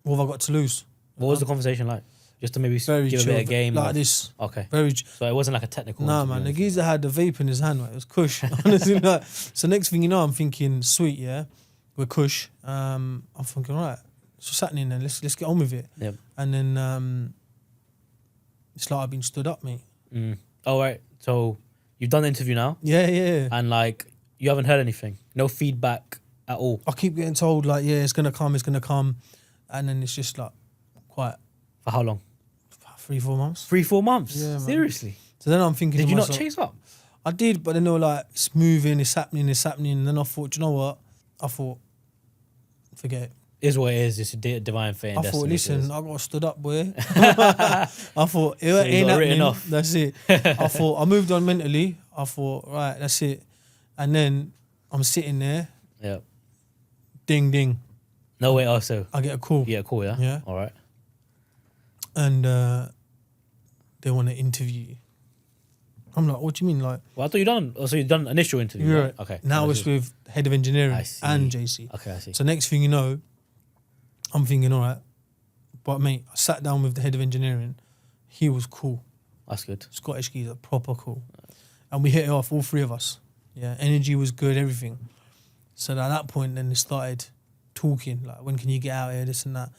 what have I got to lose? What was the conversation like? Just to maybe Very give chill, a bit of game? like or- this. Okay. Very. So it wasn't like a technical Nah, interview man, or the anything. geezer had the vape in his hand, right? It was kush. Honestly, like, so next thing you know, I'm thinking, sweet, yeah, we're kush. I'm thinking, right, so what's happening then? Let's get on with it. Yep. And then it's like I've been stood up, mate. All right. So you've done the interview now, Yeah. and like you haven't heard anything, no feedback at all. I keep getting told like, yeah, it's gonna come, and then it's just like quiet. For how long? 3-4 months. 3-4 months. Yeah, man. Seriously. So then I'm thinking, Did to you not myself, chase up? I did, but then they were like, it's moving, it's happening. And then I thought, do you know what? I thought, forget it. Is what it is. It's a divine fate. and I thought, destiny, listen, it is. I got stood up, boy. I thought, it you ain't got written happening. off. That's it. I thought, I moved on mentally. I thought, right, that's it. And then I'm sitting there, Yeah. ding, ding. No way. Also, I get a call. yeah, cool. Yeah. Yeah. All right. And they want to interview you. I'm like, what do you mean? Like, Well, I thought you done. Oh, so you done initial interview. you're Right? Okay. now it's with head of engineering I see. and JC. Okay, I see. So next thing you know, I'm thinking, all right. But mate, I sat down with the head of engineering. He was cool. That's good. Scottish geezer, proper cool. And we hit it off, all three of us. Yeah, energy was good, everything. So at that point, then they started talking, like, when can you get out here, this and that.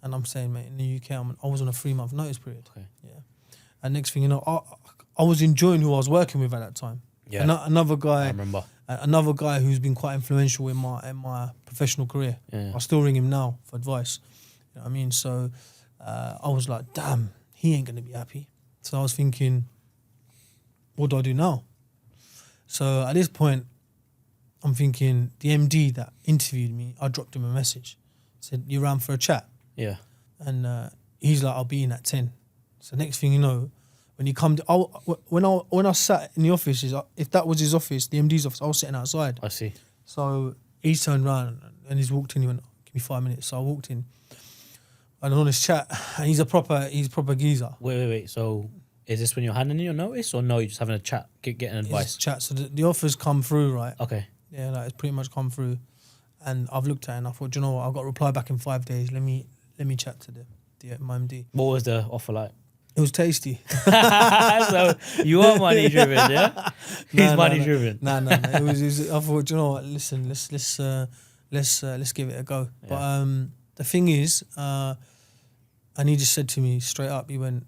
And I'm saying, mate, in the UK, I was on a 3-month notice period. Okay. Yeah. And next thing you know, I was enjoying who I was working with at that time. Yeah. Another I guy, remember. who's been quite influential in my professional career. Yeah. I still ring him now for advice. You know what I mean? So I was like, damn, he ain't gonna be happy. So I was thinking, what do I do now? So at this point, I'm thinking the MD that interviewed me, I dropped him a message. Said, you around for a chat? Yeah. And he's like, I'll be in at 10. So next thing you know, when he come, when I sat in the office, if that was his office, the MD's office, I was sitting outside. I see. So he turned around and he's walked in. He went, give me 5 minutes. So I walked in. And on this chat, and he's a proper geezer. Wait. So is this when you're handing in your notice, or no? You're just having a chat, getting advice? It's chat. So the offers come through, right? Okay. Yeah, like it's pretty much come through. And I've looked at it and I thought, do you know what? I've got a reply back in 5 days. Let me chat to my MD. What was the offer like? It was tasty. So you are money driven, yeah? He's money driven. No. It was. I thought, do you know what? Listen, let's give it a go. Yeah. But the thing is, and he just said to me straight up, he went,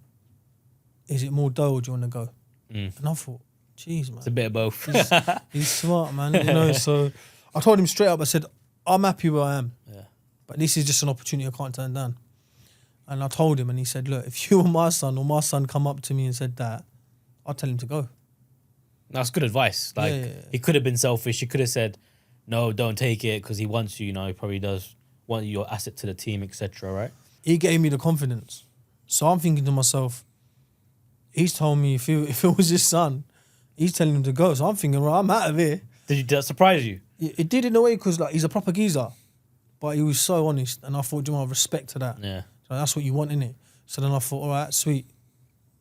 "Is it more dough or do you want to go?" And I thought, "Jeez, man, It's a bit of both. he's smart, man." You know. So I told him straight up. I said, "I'm happy where I am, Yeah. but this is just an opportunity I can't turn down." And I told him, and he said, "Look, if you were my son, or my son come up to me and said that, I'd tell him to go." That's good advice. Like Yeah. he could have been selfish. He could have said, "No, don't take it," because he wants you. You know, he probably does want your asset to the team, etc. Right? He gave me the confidence. So I'm thinking to myself, he's told me if it was his son, he's telling him to go. So I'm thinking, right, I'm out of here. Did that surprise you? It did in a way because like he's a proper geezer, but he was so honest, and I thought, do you know, respect to that. Yeah. So that's what you want, innit? So then I thought, all right, sweet,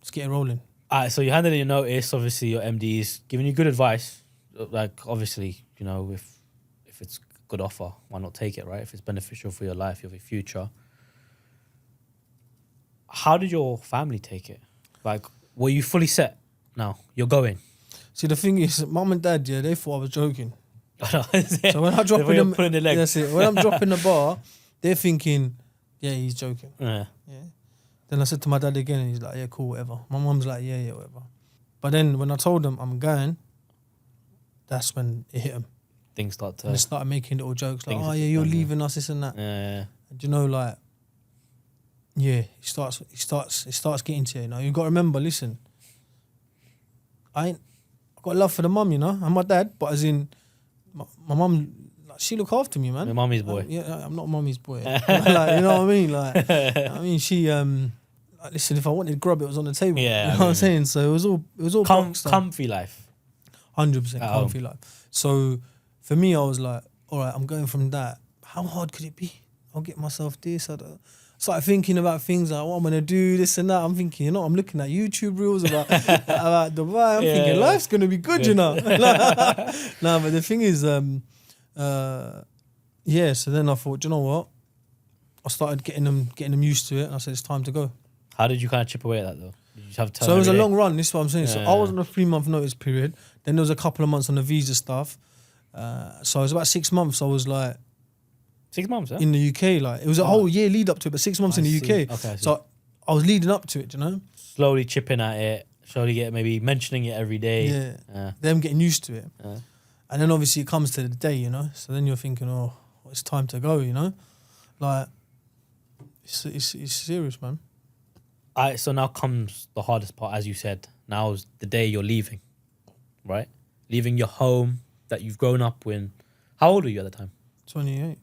let's get it rolling. All right. So you handed in your notice. Obviously, your MD is giving you good advice. Like obviously, you know, if it's a good offer, why not take it, right? If it's beneficial for your life, your future. How did your family take it? Like, were you fully set? No, you're going. See, the thing is, mum and dad, yeah, they thought I was joking. So So when I drop in pulling the leg. that's it. When I'm dropping the bar, they're thinking, Yeah, he's joking. Yeah. Yeah. Then I said to my dad again, and he's like, yeah, cool, whatever. My mum's like, yeah, whatever. But then when I told him I'm going, that's when it hit him. Things start to... And they started making little jokes like, Things oh are yeah, you're done, yeah. leaving us, this and that. Yeah. And you know, like, yeah, it starts getting to you. You know, you got to remember. Listen, I got love for the mum, you know, and my dad. But as in, my mum, like, she look after me, man. Your mummy's boy. Yeah, I'm not mommy's boy. Like, you know what I mean? Like, I mean, she like, listen, if I wanted grub, it was on the table. Yeah, you know what I'm saying. So it was all boxed up. Comfy life. 100% comfy life. So for me, I was like, all right, I'm going from that. How hard could it be? I'll get myself this. I started thinking about things like what I'm gonna do, this and that. I'm thinking, you know, I'm looking at YouTube reels about Dubai. I'm thinking life's gonna be good, you know. No, but the thing is, yeah. So then I thought, you know what? I started getting them used to it, and I said it's time to go. How did you kind of chip away at that though? Did you just have to So it was a long run. This is what I'm saying. So Yeah. I was on a 3-month notice period. Then there was a couple of months on the visa stuff. So it was about 6 months. I was like 6 months, huh? in the UK. Like it was a whole year lead up to it, but 6 months in the UK. Okay, I see. So I was leading up to it, you know. Slowly chipping at it, maybe mentioning it every day. Yeah. Them getting used to it. Yeah. And then obviously it comes to the day, you know. So then you're thinking, oh, it's time to go, you know. Like it's serious, man. So now comes the hardest part, as you said. Now is the day you're leaving, right? Leaving your home that you've grown up in. How old were you at the time? 28.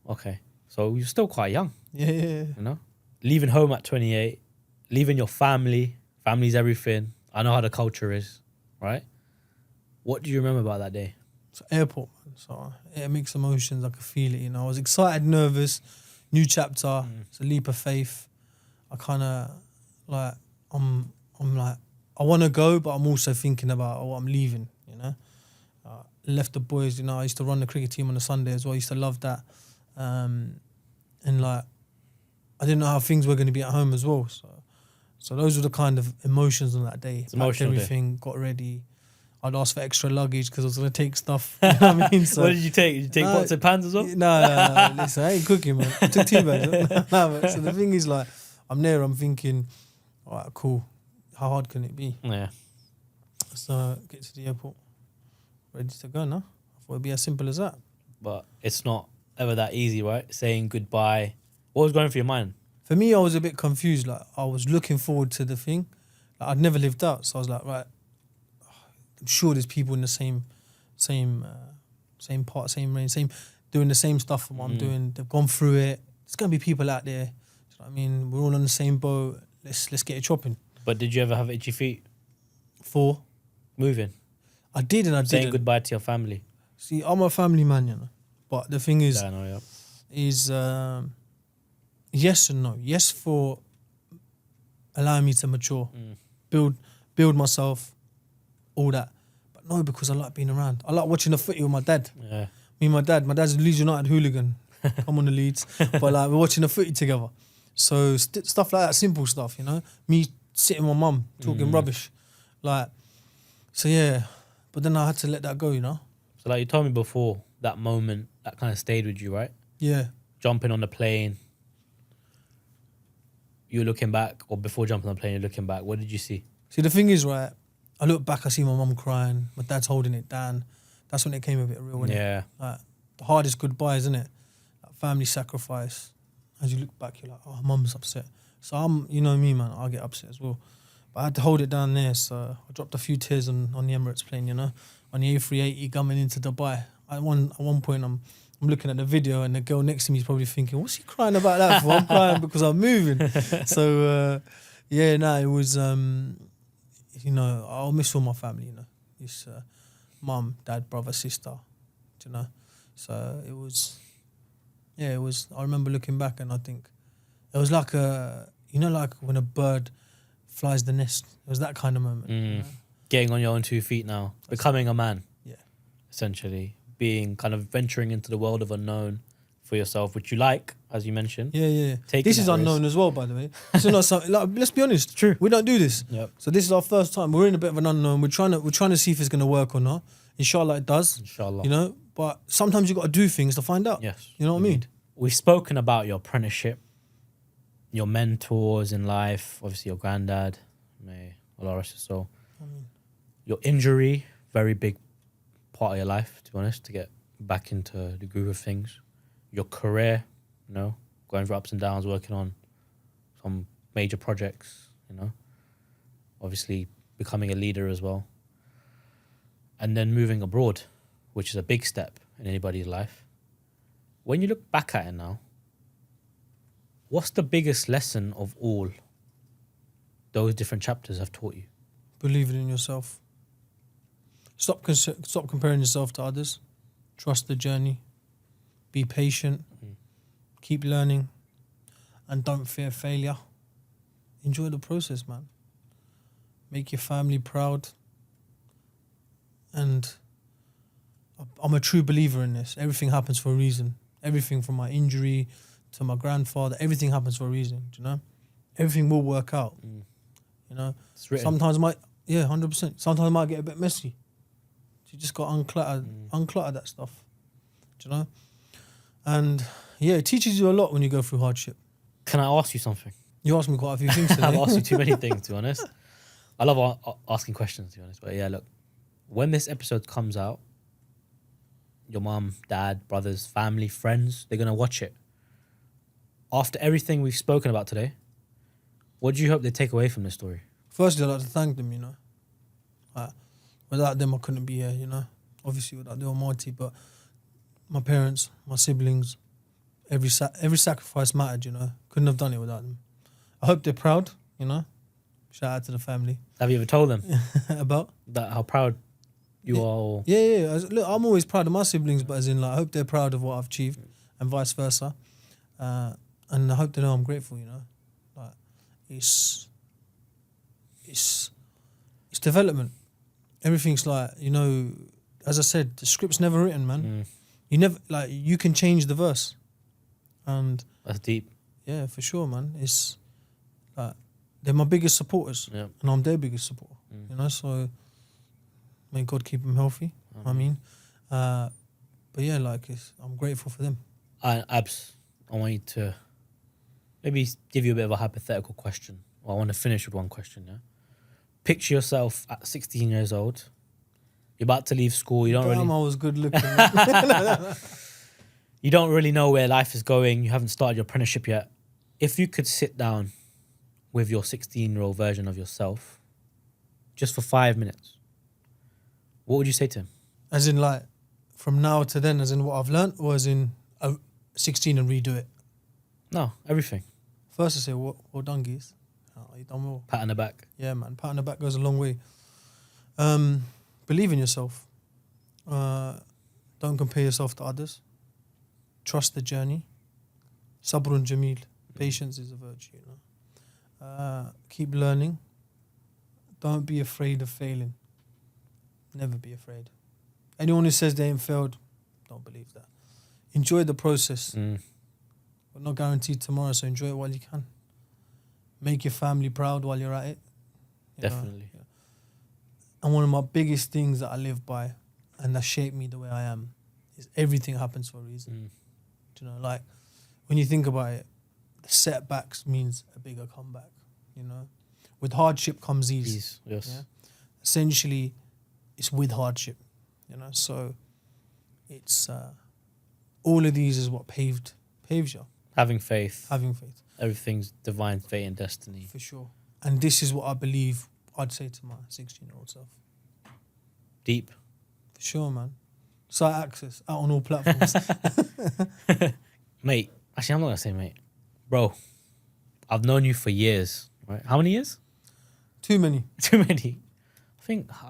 Okay. So you're still quite young, Yeah. you know? Leaving home at 28, leaving your family. Family's everything. I know how the culture is, right? What do you remember about that day? So airport, man. So it mixed emotions. I could feel it, you know. I was excited, nervous, new chapter. It's a leap of faith. I kind of like, I'm like, I want to go, but I'm also thinking about, oh, I'm leaving, you know. Left the boys, you know. I used to run the cricket team on a Sunday as well. I used to love that. And like, I didn't know how things were going to be at home as well. So those were the kind of emotions on that day. It's emotional Packed everything, got ready. I'd ask for extra luggage because I was going to take stuff. You know what I mean? So, What did you take? Did you take pots and pans as well? No. Listen, I ain't cooking, man. I took tea bags. But so the thing is, like, I'm there, I'm thinking, all right, cool. How hard can it be? Yeah. So get to the airport, ready to go now. I thought it'd be as simple as that. But it's not ever that easy, right? Saying goodbye. What was going through your mind? For me, I was a bit confused. Like, I was looking forward to the thing. Like, I'd never lived out, so I was like, right, I'm sure there's people in the same part, same range, doing the same stuff what I'm doing. They've gone through it. There's gonna be people out there. Do you know what I mean? We're all on the same boat. Let's get it chopping. But did you ever have itchy feet For moving? I did and I Saying didn't. goodbye to your family? See, I'm a family man, you know. But the thing is, Yeah, I know, yeah. Yes and no. Yes for allowing me to mature, build myself, all that. But no, because I like being around. I like watching the footy with my dad. Yeah. Me and my dad. My dad's a Leeds United hooligan. I'm on the Leeds. But like, we're watching the footy together. So stuff like that, simple stuff, you know. Me sitting with my mum, talking rubbish. Like, so yeah. But then I had to let that go, you know. So like you told me before, that moment, that kind of stayed with you, right? Yeah. Jumping on the plane. You're looking back, or before jumping on the plane, you're looking back. What did you see? See, the thing is, right, I look back, I see my mum crying, my dad's holding it down. That's when it came a bit real, wasn't it? Yeah. Like, the hardest goodbye, isn't it? Like, family sacrifice. As you look back, you're like, oh, mum's upset. So you know me, man, I'll get upset as well. But I had to hold it down there, so I dropped a few tears on the Emirates plane, you know, on the A380 coming into Dubai. At one point, I'm looking at the video and the girl next to me is probably thinking, what's he crying about that for? I'm crying because I'm moving. So, it was, you know, I'll miss all my family, you know. It's mum, dad, brother, sister, you know. So it was, I remember looking back and I think it was like like when a bird flies the nest. It was that kind of moment. You know? Getting on your own 2 feet now. Becoming a man. Yeah. Essentially. Being kind of venturing into the world of unknown for yourself, which you like, as you mentioned. Yeah. Taking This is that unknown risk. as well, by the way. This is not something, like, let's be honest. True. We don't do this. Yep. So this is our first time. We're in a bit of an unknown. We're trying to see if it's going to work or not. Inshallah it does. Inshallah. You know, but sometimes you got to do things to find out. Yes. You know what I mean? We've spoken about your apprenticeship. your mentors in life, obviously your granddad, may Allah rest his soul. Your injury, very big part of your life, to be honest, to get back into the groove of things. Your career, you know, going through ups and downs, working on some major projects, you know, obviously becoming a leader as well. And then moving abroad, which is a big step in anybody's life. When you look back at it now, what's the biggest lesson of all those different chapters have taught you? Believe in yourself. Stop comparing yourself to others. Trust the journey. Be patient. Keep learning. And don't fear failure. Enjoy the process, man. Make your family proud. And I'm a true believer in this. Everything happens for a reason. Everything from my injury to my grandfather, everything happens for a reason, do you know? Everything will work out, you know? Sometimes 100%. Sometimes it might get a bit messy. You just got to unclutter that stuff, do you know? And yeah, it teaches you a lot when you go through hardship. Can I ask you something? You asked me quite a few things today. I've asked you too many things, to be honest. I love asking questions, to be honest. But yeah, look, when this episode comes out, your mum, dad, brothers, family, friends, they're going to watch it. After everything we've spoken about today, what do you hope they take away from this story? Firstly, I'd like to thank them, you know. Without them, I couldn't be here, you know. Obviously, without the Almighty, but my parents, my siblings, every sacrifice mattered, you know. Couldn't have done it without them. I hope they're proud, you know. Shout out to the family. Have you ever told them about that? How proud you are? Or... Yeah. Look, I'm always proud of my siblings, but as in, like, I hope they're proud of what I've achieved, and vice versa. And I hope they know I'm grateful, you know. Like, it's development. Everything's like, you know, as I said, the script's never written, man. You can change the verse. And that's deep. Yeah, for sure, man. It's like, they're my biggest supporters. Yeah. And I'm their biggest supporter. You know, so may God keep them healthy. I mean. But yeah, like, I'm grateful for them. Abs, I want you to maybe give you a bit of a hypothetical question. Well, I want to finish with one question, yeah? Picture yourself at 16 years old. You're about to leave school. You don't I was good looking. You don't really know where life is going. You haven't started your apprenticeship yet. If you could sit down with your 16-year-old version of yourself just for 5 minutes, what would you say to him? As in, like, from now to then, as in what I've learned, or as in 16 and redo it? No, everything. First I say, well done, geez. You done well. Pat on the back. Yeah, man. Pat on the back goes a long way. Believe in yourself. Don't compare yourself to others. Trust the journey. Sabrun Jamil. Patience is a virtue, you know. Keep learning. Don't be afraid of failing. Never be afraid. Anyone who says they ain't failed, don't believe that. Enjoy the process. We're not guaranteed tomorrow, so enjoy it while you can. Make your family proud while you're at it. Definitely. Yeah. And one of my biggest things that I live by and that shaped me the way I am is everything happens for a reason. Do you know, like, when you think about it, the setbacks means a bigger comeback, you know. With hardship comes ease. Yes. Yeah? Essentially, it's with hardship, you know. So it's all of these is what paves you. Having faith. Everything's divine fate and destiny. For sure. And this is what I believe I'd say to my 16-year-old self. Deep. For sure, man. Site access, out on all platforms. Mate, actually, I'm not going to say mate. Bro, I've known you for years, right? How many years? Too many. I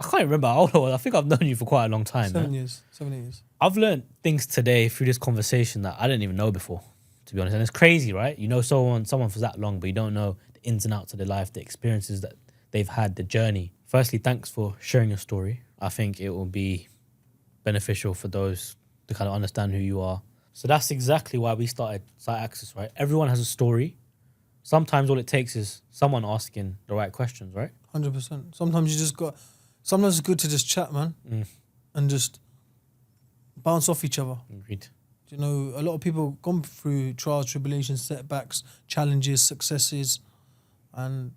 can't remember how old I was. I think I've known you for quite a long time. 7 years. 7 years. I've learned things today through this conversation that I didn't even know before, to be honest. And it's crazy, right? You know someone for that long, but you don't know the ins and outs of their life, the experiences that they've had, the journey. Firstly, thanks for sharing your story. I think it will be beneficial for those to kind of understand who you are. So that's exactly why we started Site Access, right? Everyone has a story. Sometimes all it takes is someone asking the right questions, right? 100%. Sometimes it's good to just chat, man. And just bounce off each other. Agreed. You know, a lot of people have gone through trials, tribulations, setbacks, challenges, successes, and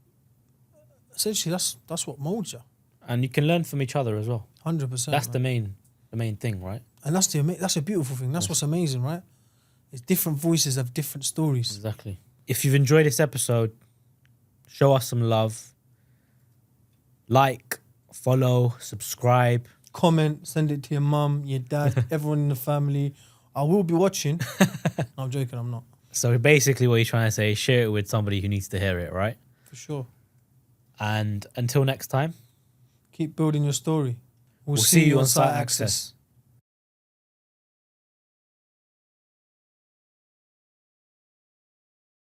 essentially that's what molds you. And you can learn from each other as well. 100%. That's the main thing, right? and that's that's a beautiful thing. That's what's amazing, right? It's different voices have different stories. Exactly. If you've enjoyed this episode, show us some love. Like, follow, subscribe. Comment, send it to your mum, your dad, everyone in the family. I will be watching. No, I'm joking, I'm not. So basically what you're trying to say is share it with somebody who needs to hear it, right? For sure. And until next time, Keep building your story. we'll see you on Site Access.